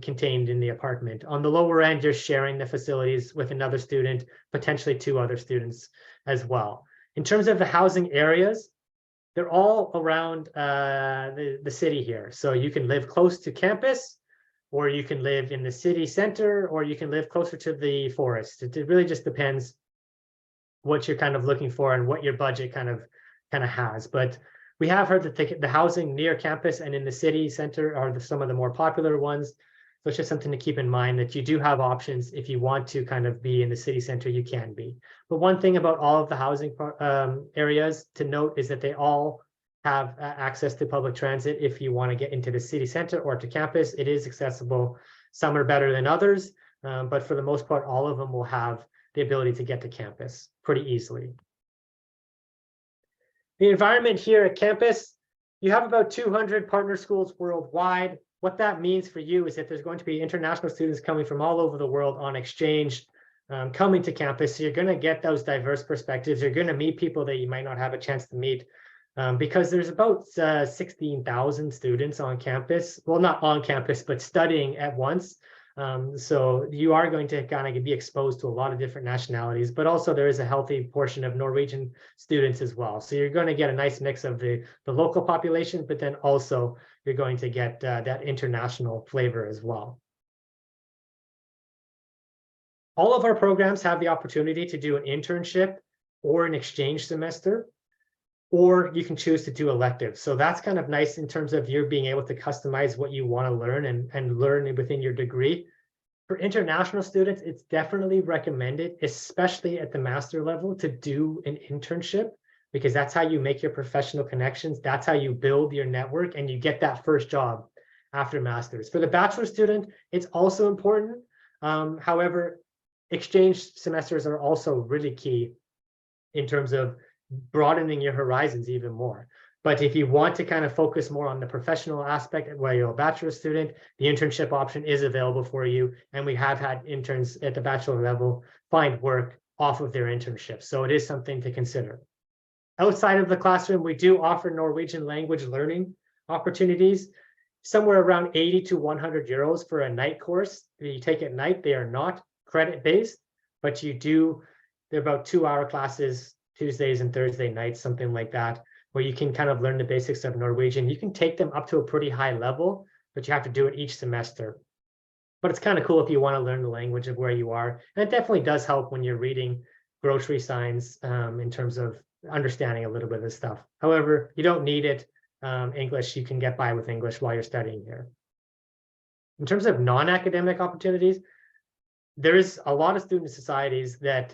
contained in the apartment. On the lower end, you're sharing the facilities with another student, potentially two other students as well. In terms of the housing areas, they're all around the city here. So you can live close to campus, or you can live in the city center, or you can live closer to the forest. It really just depends what you're kind of looking for and what your budget kind of has. But we have heard that the housing near campus and in the city center are some of the more popular ones. So it's just something to keep in mind that you do have options. If you want to kind of be in the city center, you can be. But one thing about all of the housing areas to note is that they all have access to public transit. If you want to get into the city center or to campus, it is accessible. Some are better than others, but for the most part, all of them will have the ability to get to campus pretty easily. The environment here at campus, you have about 200 partner schools worldwide. what that means for you is that there's going to be international students coming from all over the world on exchange, coming to campus. So you're going to get those diverse perspectives. You're going to meet people that you might not have a chance to meet, because there's about 16,000 students on campus. Well, not on campus, but studying at once. So you are going to kind of be exposed to a lot of different nationalities, but also there is a healthy portion of Norwegian students as well. So you're going to get a nice mix of the local population, but then also you're going to get that international flavor as well. All of our programs have the opportunity to do an internship or an exchange semester, or you can choose to do electives. So that's kind of nice in terms of you being able to customize what you want to learn and learn within your degree. For international students, it's definitely recommended, especially at the master level, to do an internship, because that's how you make your professional connections. That's how you build your network and you get that first job after master's. For the bachelor student, it's also important. However, exchange semesters are also really key in terms of broadening your horizons even more. But if you want to kind of focus more on the professional aspect while you're a bachelor student, the internship option is available for you. And we have had interns at the bachelor level find work off of their internship. So it is something to consider. Outside of the classroom, we do offer Norwegian language learning opportunities, somewhere around 80 to 100 euros for a night course that you take at night. They are not credit-based, but they're about 2-hour classes, Tuesdays and Thursday nights, something like that, where you can kind of learn the basics of Norwegian. You can take them up to a pretty high level, but you have to do it each semester. But it's kind of cool if you want to learn the language of where you are. And it definitely does help when you're reading grocery signs in terms of understanding a little bit of this stuff. However, you don't need it. English, you can get by with English while you're studying here. In terms of non-academic opportunities, there is a lot of student societies that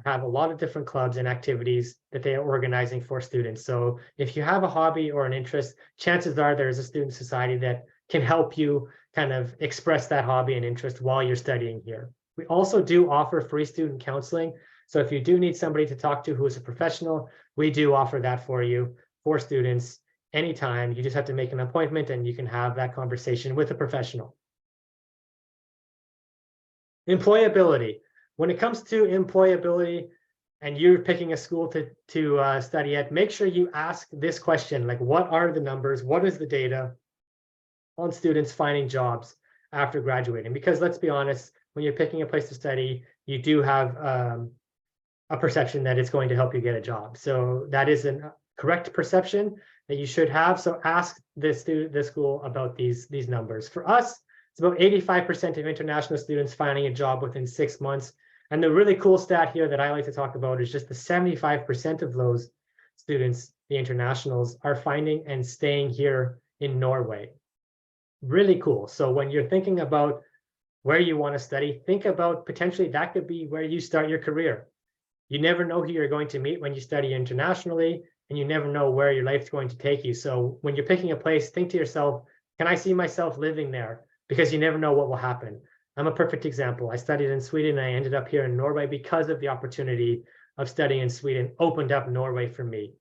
have a lot of different clubs and activities that they are organizing for students. So if you have a hobby or an interest, chances are there's a student society that can help you kind of express that hobby and interest while you're studying here. We also do offer free student counseling. So if you do need somebody to talk to who is a professional, we do offer that for you, for students, anytime. You just have to make an appointment and you can have that conversation with a professional. Employability. When it comes to employability and you're picking a school to study at, make sure you ask this question, like, what are the numbers? What is the data on students finding jobs after graduating? Because let's be honest, when you're picking a place to study, you do have a perception that it's going to help you get a job. So that is a correct perception that you should have. So ask the school about these numbers. For us, it's about 85% of international students finding a job within 6 months. And the really cool stat here that I like to talk about is just the 75% of those students, the internationals, are finding and staying here in Norway. Really cool. So when you're thinking about where you want to study, think about potentially that could be where you start your career. You never know who you're going to meet when you study internationally, and you never know where your life's going to take you. So when you're picking a place, think to yourself, can I see myself living there? Because you never know what will happen. I'm a perfect example. I studied in Sweden and I ended up here in Norway because of the opportunity of studying in Sweden opened up Norway for me.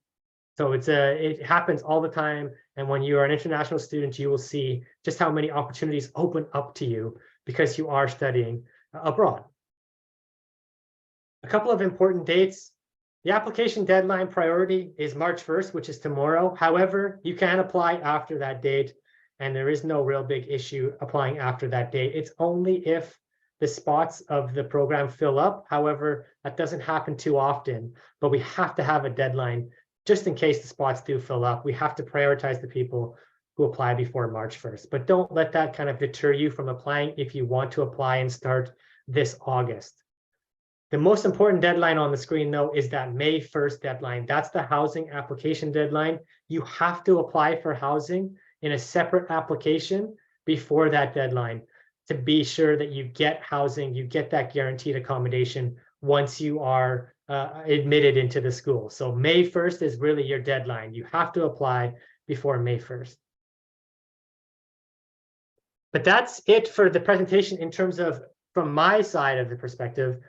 So it happens all the time. And when you are an international student, you will see just how many opportunities open up to you because you are studying abroad. A couple of important dates. The application deadline priority is March 1st, which is tomorrow. However, you can apply after that date. And there is no real big issue applying after that date. It's only if the spots of the program fill up. However, that doesn't happen too often, but we have to have a deadline just in case the spots do fill up. We have to prioritize the people who apply before March 1st, but don't let that kind of deter you from applying if you want to apply and start this August. The most important deadline on the screen, though, is that May 1st deadline. That's the housing application deadline. You have to apply for housing in a separate application before that deadline to be sure that you get housing, you get that guaranteed accommodation once you are admitted into the school. So May 1st is really your deadline. You have to apply before May 1st. But that's it for the presentation in terms of from my side of the perspective.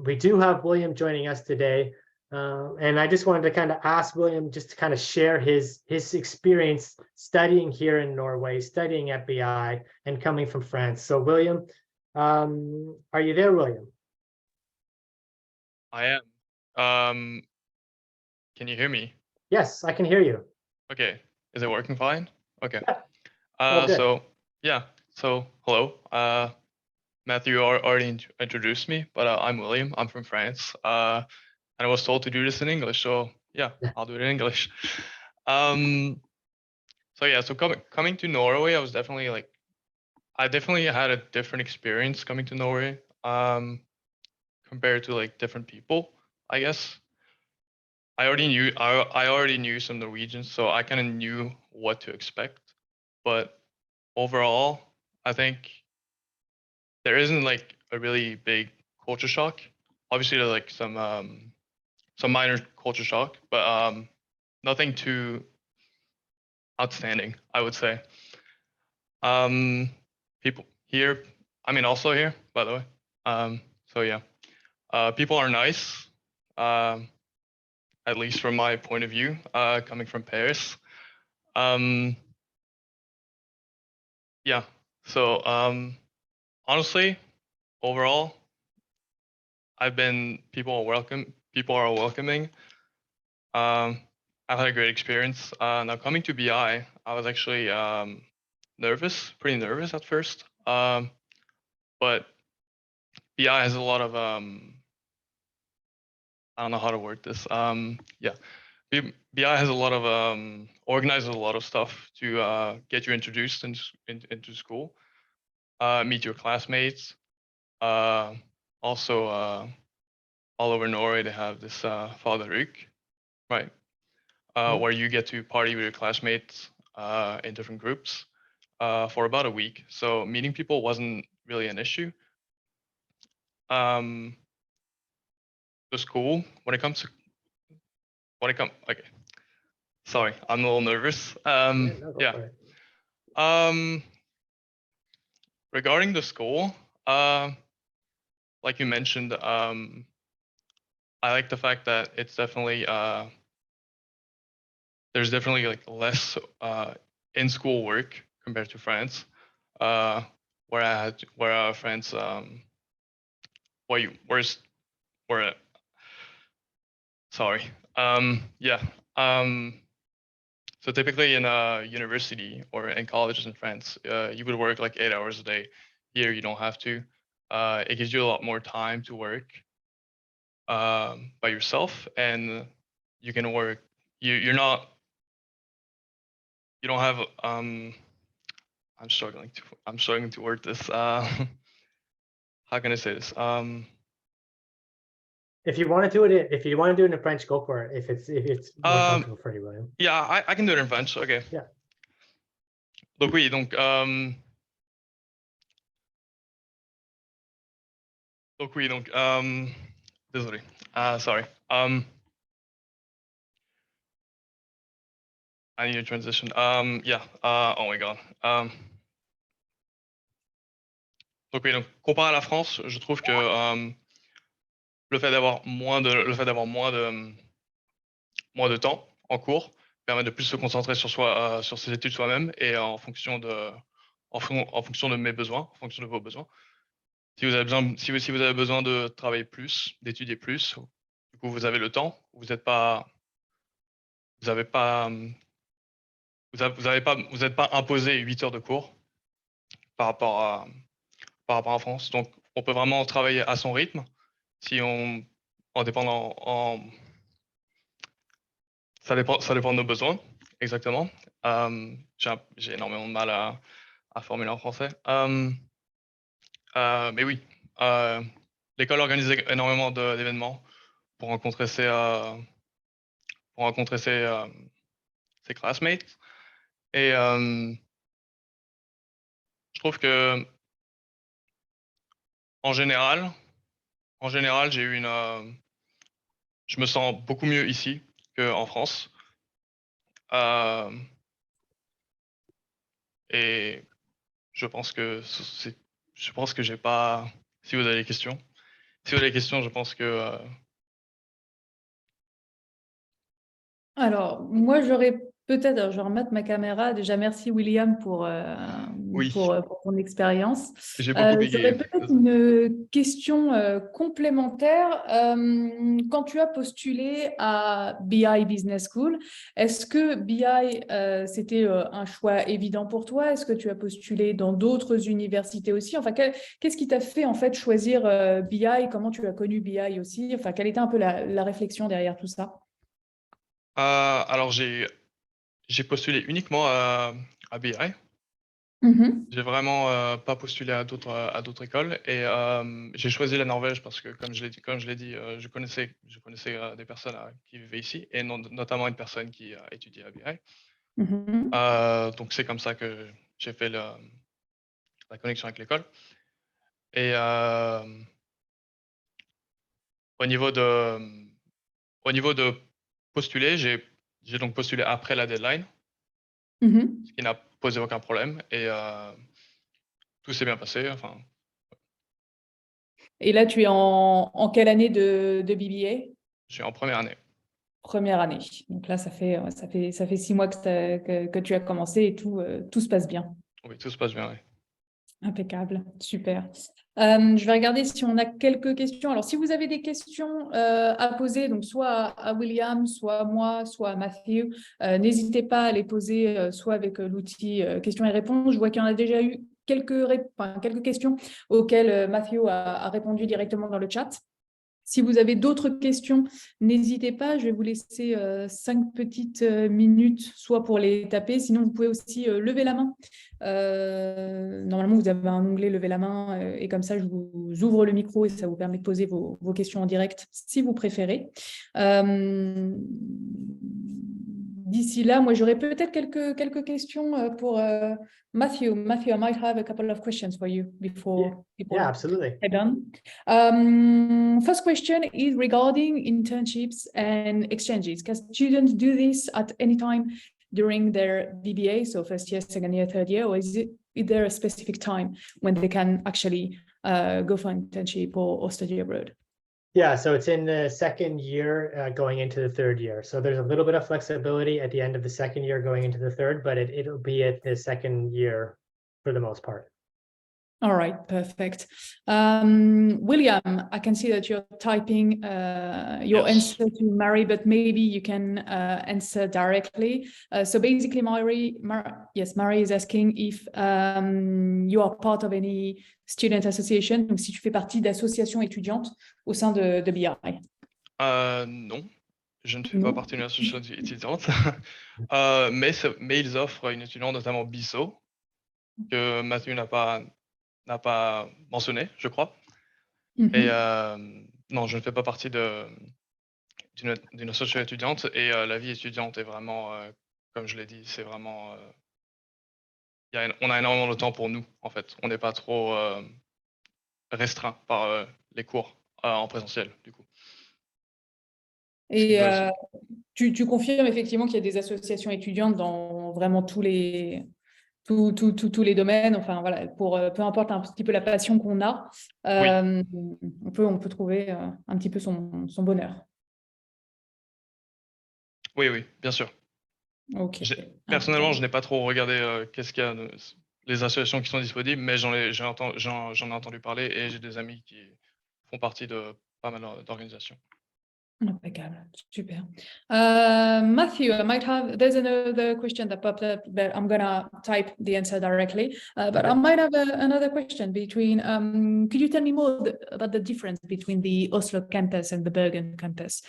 We do have William joining us today. And I just wanted to kind of ask William just to kind of share his experience studying here in Norway, studying at BI, and coming from France. So William, are you there, William? I am. Can you hear me? Yes, I can hear you. Okay. Is it working fine? Okay. All good. So hello. Matthew already introduced me, but I'm William. I'm from France. And I was told to do this in English, so yeah, I'll do it in English. So yeah, so coming to Norway, I definitely had a different experience coming to Norway, compared to like different people, I guess. I already knew some Norwegians, so I kind of knew what to expect. But overall, I think there isn't like a really big culture shock. Obviously, there's like some minor culture shock, but nothing too outstanding, I would say. People here, I mean, also here, by the way. So yeah, people are nice, at least from my point of view, coming from Paris. Yeah. So honestly, overall, people are welcoming. I've had a great experience. Now coming to BI, I was actually pretty nervous at first. But BI has a lot of I don't know how to word this. Yeah, BI has a lot of organizes a lot of stuff to get you introduced into school, meet your classmates. Also, all over Norway they have this Faderuk, right? Where you get to party with your classmates in different groups for about a week. So meeting people wasn't really an issue. The school, okay. Sorry, I'm a little nervous. Yeah. Regarding the school, like you mentioned, I like the fact that it's definitely there's definitely like less in-school work compared to France, where France where sorry yeah so typically in a university or in colleges in France, you would work like 8 hours a day. Here you don't have to. It gives you a lot more time to work by yourself, and you can work. You don't have I'm struggling to word this. How can I say this? If you want to do it in French, go for it. If it's more comfortable for you, William. Yeah, I can do it in French. Okay. Yeah. Donc oui, donc désolé. Sorry. I need a transition. Yeah. Oh my god. Donc oui, donc comparé à la France, je trouve que le fait d'avoir moins de temps en cours permet de plus se concentrer sur sur ses études soi-même et en fonction de mes besoins, en fonction de vos besoins. Si vous avez besoin de travailler plus, d'étudier plus, du coup vous avez le temps, vous n'êtes pas imposé 8 heures de cours par rapport en France. Donc on peut vraiment travailler à son rythme si on en dépendant ça dépend de nos besoins, exactement. J'ai énormément de mal à formuler en français. Mais oui, l'école organise énormément d'événements pour rencontrer ses classmates. Et je trouve que en général, j'ai eu je me sens beaucoup mieux ici qu'en France. Et je pense que j'ai pas. Si vous avez des questions, je pense que Alors, moi, j'aurais peut-être, alors, je vais remettre ma caméra. Déjà, merci William pour ton expérience. J'ai beaucoup J'aurais bégayé. peut-être une question complémentaire. Quand tu as postulé à BI Business School, est-ce que BI, c'était un choix évident pour toi? Est-ce que tu as postulé dans d'autres universités aussi? Enfin, qu'est-ce qui t'a fait en fait choisir BI? Comment tu as connu BI aussi? Enfin, quelle était un peu la réflexion derrière tout ça? Alors, j'ai postulé uniquement à BI. Mhm. J'ai vraiment pas postulé à d'autres écoles et j'ai choisi la Norvège parce que comme je l'ai dit, je connaissais des personnes qui vivaient ici et notamment une personne qui a étudié à BI. Mhm. Donc c'est comme ça que j'ai fait la connexion avec l'école. Et au niveau de au niveau de postuler, j'ai donc postulé après la deadline, Mhm. ce qui n'a posé aucun problème et tout s'est bien passé. Enfin, Et là, tu es en quelle année de BBA? je suis en première année. Première année. Donc là, ça fait 6 mois que tu as commencé et tout se passe bien. Oui, tout se passe bien. Oui. Impeccable, super. Je vais regarder si on a quelques questions. Alors, si vous avez des questions à poser, donc soit à William, soit à moi, soit à Matthew, n'hésitez pas à les poser soit avec l'outil questions et réponses. Je vois qu'il y en a déjà eu quelques questions auxquelles Matthew a répondu directement dans le chat. Si vous avez d'autres questions, n'hésitez pas. Je vais vous laisser 5 petites minutes, soit pour les taper. Sinon, vous pouvez aussi lever la main. Normalement, vous avez un onglet lever la main et comme ça, je vous ouvre le micro et ça vous permet de poser vos questions en direct si vous préférez. D'ici là, moi, j'aurais peut-être quelques questions pour Matthew. Matthew, I might have a couple of questions for you before people Yeah, absolutely. head on. First question is regarding internships and exchanges. Can students do this at any time during their BBA, so first year, second year, third year, or is there a specific time when they can actually go for internship or study abroad? Yeah, so it's in the second year going into the third year. So there's a little bit of flexibility at the end of the second year going into the third, but it'll be at the second year for the most part. All right, perfect. William, I can see that you're typing your Yes. answer to Mary, but maybe you can answer directly. So basically, Mary is asking if you are part of any student association, donc si tu fais partie d'associations étudiantes au sein de BI. Non, je ne fais Non. pas partie d'une association étudiante, mais ils offrent une étudiante, notamment BISO, que Mathieu n'a pas mentionné, je crois. Et non, je ne fais pas partie d'une association étudiante et la vie étudiante est vraiment, comme je l'ai dit, c'est vraiment, on a énormément de temps pour nous, en fait. On n'est pas trop restreint par les cours en présentiel, du coup. Et tu confirmes effectivement qu'il y a des associations étudiantes dans vraiment tous les domaines, enfin voilà, pour peu importe un petit peu la passion qu'on a, Oui. on peut trouver un petit peu son bonheur. Oui, bien sûr. Ok. Personnellement, je n'ai pas trop regardé qu'est-ce qu'il y a les associations qui sont disponibles, mais j'en ai entendu parler et j'ai des amis qui font partie de pas mal d'organisations. Impeccable, super. Matthew, there's another question that popped up, but I'm gonna type the answer directly. But I might have another question between, could you tell me more about the difference between the Oslo campus and the Bergen campus?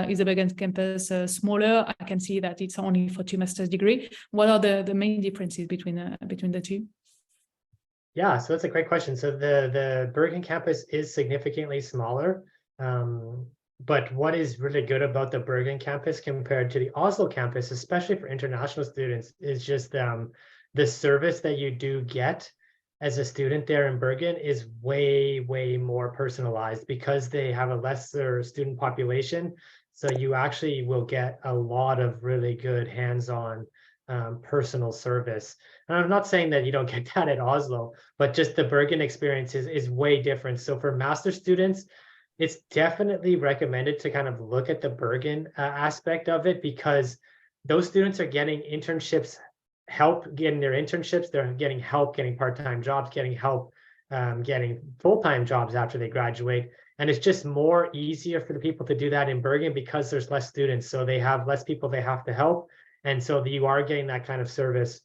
Is the Bergen campus smaller? I can see that it's only for 2 master's degree. What are the main differences between the two? Yeah, so that's a great question. So the Bergen campus is significantly smaller. But what is really good about the Bergen campus compared to the Oslo campus, especially for international students, is just the service that you do get as a student there in Bergen is way, way more personalized because they have a lesser student population. So you actually will get a lot of really good hands-on personal service. And I'm not saying that you don't get that at Oslo, but just the Bergen experience is way different. So for master students, it's definitely recommended to kind of look at the Bergen aspect of it, because those students are getting internships, help getting their internships, they're getting help getting part-time jobs, getting help getting full-time jobs after they graduate. And it's just more easier for the people to do that in Bergen because there's less students. So they have less people they have to help. And so you are getting that kind of service,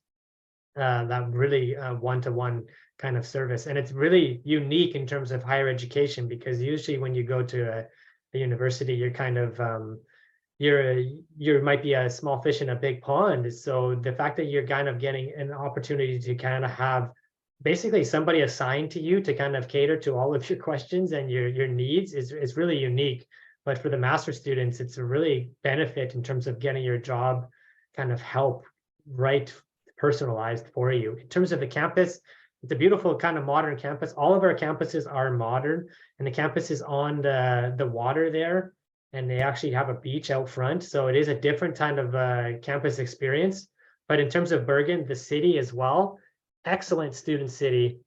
that really one-to-one kind of service. And it's really unique in terms of higher education, because usually when you go to a university, you're kind of, you might be a small fish in a big pond. So the fact that you're kind of getting an opportunity to kind of have basically somebody assigned to you to kind of cater to all of your questions and your needs is really unique. But for the master's students, it's a really benefit in terms of getting your job kind of help right personalized for you. In terms of the campus, it's a beautiful kind of modern campus. All of our campuses are modern, and the campus is on the water there, and they actually have a beach out front. So it is a different kind of campus experience. But in terms of Bergen, the city as well, excellent student city,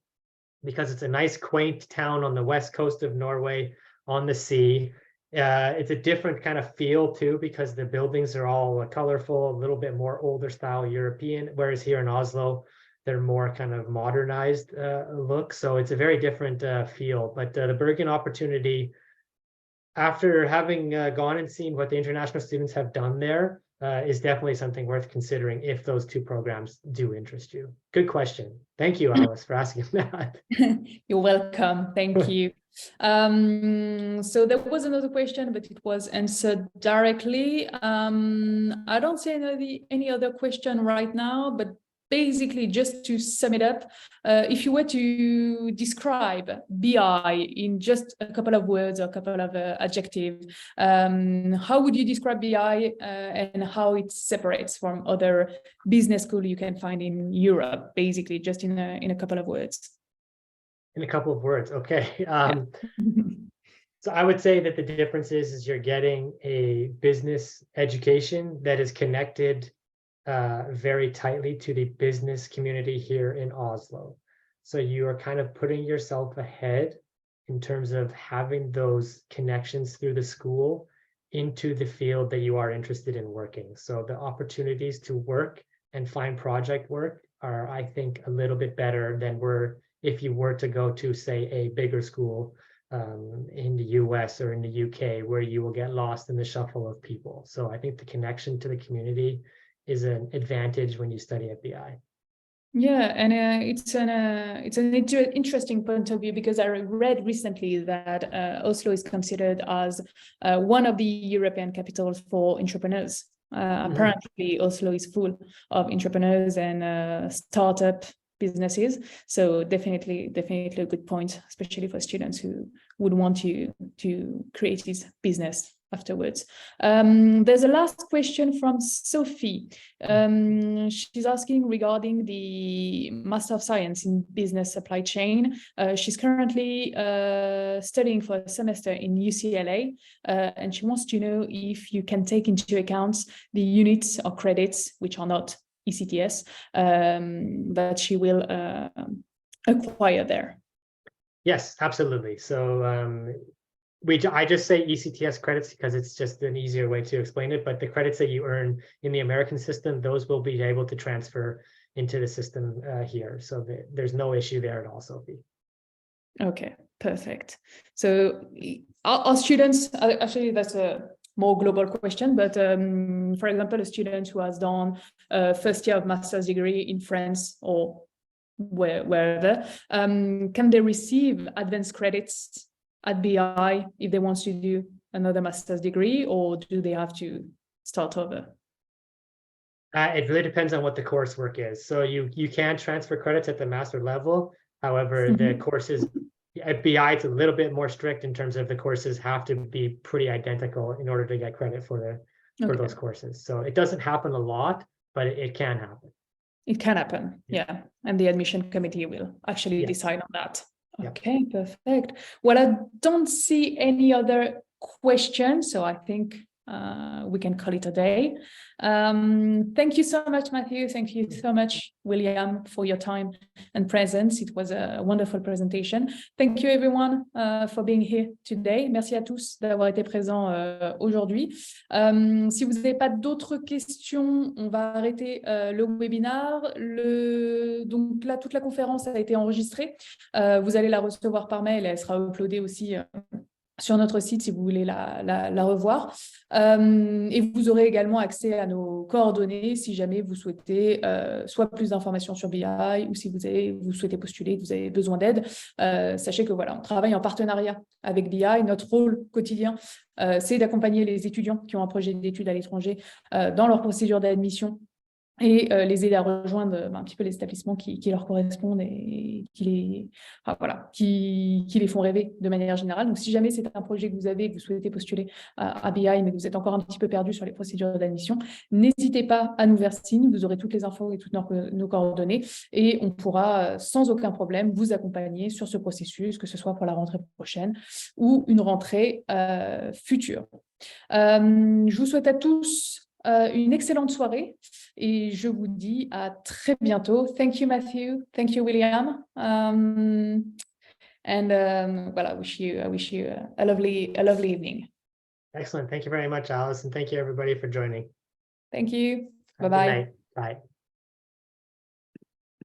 because it's a nice quaint town on the west coast of Norway on the sea. It's a different kind of feel too, because the buildings are all colorful, a little bit more older style European, whereas here in Oslo, they're more kind of modernized look. So it's a very different feel. But the Bergen opportunity, after having gone and seen what the international students have done there, is definitely something worth considering if those two programs do interest you. Good question. Thank you, Alice, for asking that. You're welcome. Thank you. So there was another question, but it was answered directly. I don't see any other question right now, but basically, just to sum it up, if you were to describe BI in just a couple of words or a couple of adjectives, how would you describe BI and how it separates from other business schools you can find in Europe, basically, just in a couple of words? In a couple of words, okay. So I would say that the difference is you're getting a business education that is connected very tightly to the business community here in Oslo. So you are kind of putting yourself ahead in terms of having those connections through the school into the field that you are interested in working. So the opportunities to work and find project work are, I think, a little bit better than if you were to go to, say, a bigger school in the US or in the UK, where you will get lost in the shuffle of people. So I think the connection to the community is an advantage when you study at BI. Yeah, and it's an interesting point of view, because I read recently that Oslo is considered as one of the European capitals for entrepreneurs. Apparently, Oslo is full of entrepreneurs and startup businesses. So definitely a good point, especially for students who would want to create this business afterwards. There's a last question from Sophie. She's asking regarding the Master of Science in Business Supply Chain. She's currently studying for a semester in UCLA, and she wants to know if you can take into account the units or credits, which are not ECTS, that she will acquire there. Yes, absolutely. So I just say ECTS credits because it's just an easier way to explain it, but the credits that you earn in the American system, those will be able to transfer into the system here. So there's no issue there at all, Sophie. Okay, perfect. So our students, actually that's a more global question, but for example, a student who has done first year of master's degree in France or wherever, can they receive advanced credits at BI if they want to do another master's degree, or do they have to start over? It really depends on what the coursework is. So you can transfer credits at the master level. However, the courses at BI, it's a little bit more strict in terms of the courses have to be pretty identical in order to get credit for those courses. So it doesn't happen a lot, but it can happen. It can happen, yeah. And the admission committee will actually decide on that. Okay, perfect. Well, I don't see any other questions, so I think we can call it a day. Thank you so much, Matthew. Thank you so much, William, for your time and presence. It was a wonderful presentation. Thank you, everyone, for being here today. Merci à tous d'avoir été présents aujourd'hui. Si vous n'avez pas d'autres questions, on va arrêter le webinaire. Donc là, toute la conférence a été enregistrée. Vous allez la recevoir par mail et elle sera uploadée aussi sur notre site si vous voulez la revoir. Et vous aurez également accès à nos coordonnées si jamais vous souhaitez soit plus d'informations sur BI ou si vous souhaitez postuler, que vous avez besoin d'aide. Sachez que voilà, on travaille en partenariat avec BI. Notre rôle quotidien, c'est d'accompagner les étudiants qui ont un projet d'études à l'étranger dans leur procédure d'admission et les aider à rejoindre un petit peu les établissements qui leur correspondent et qui les font rêver de manière générale. Donc, si jamais c'est un projet que vous avez, que vous souhaitez postuler à BI, mais que vous êtes encore un petit peu perdu sur les procédures d'admission, n'hésitez pas à nous faire signe. Vous aurez toutes les infos et toutes nos coordonnées et on pourra sans aucun problème vous accompagner sur ce processus, que ce soit pour la rentrée prochaine ou une rentrée future. Je vous souhaite à tous une excellente soirée et je vous dis à très bientôt. Thank you, Matthew. Thank you, William. Well, I wish you a lovely evening. Excellent. Thank you very much, Alice, and thank you everybody for joining. Thank you. Have a good Bye-bye. night. Bye.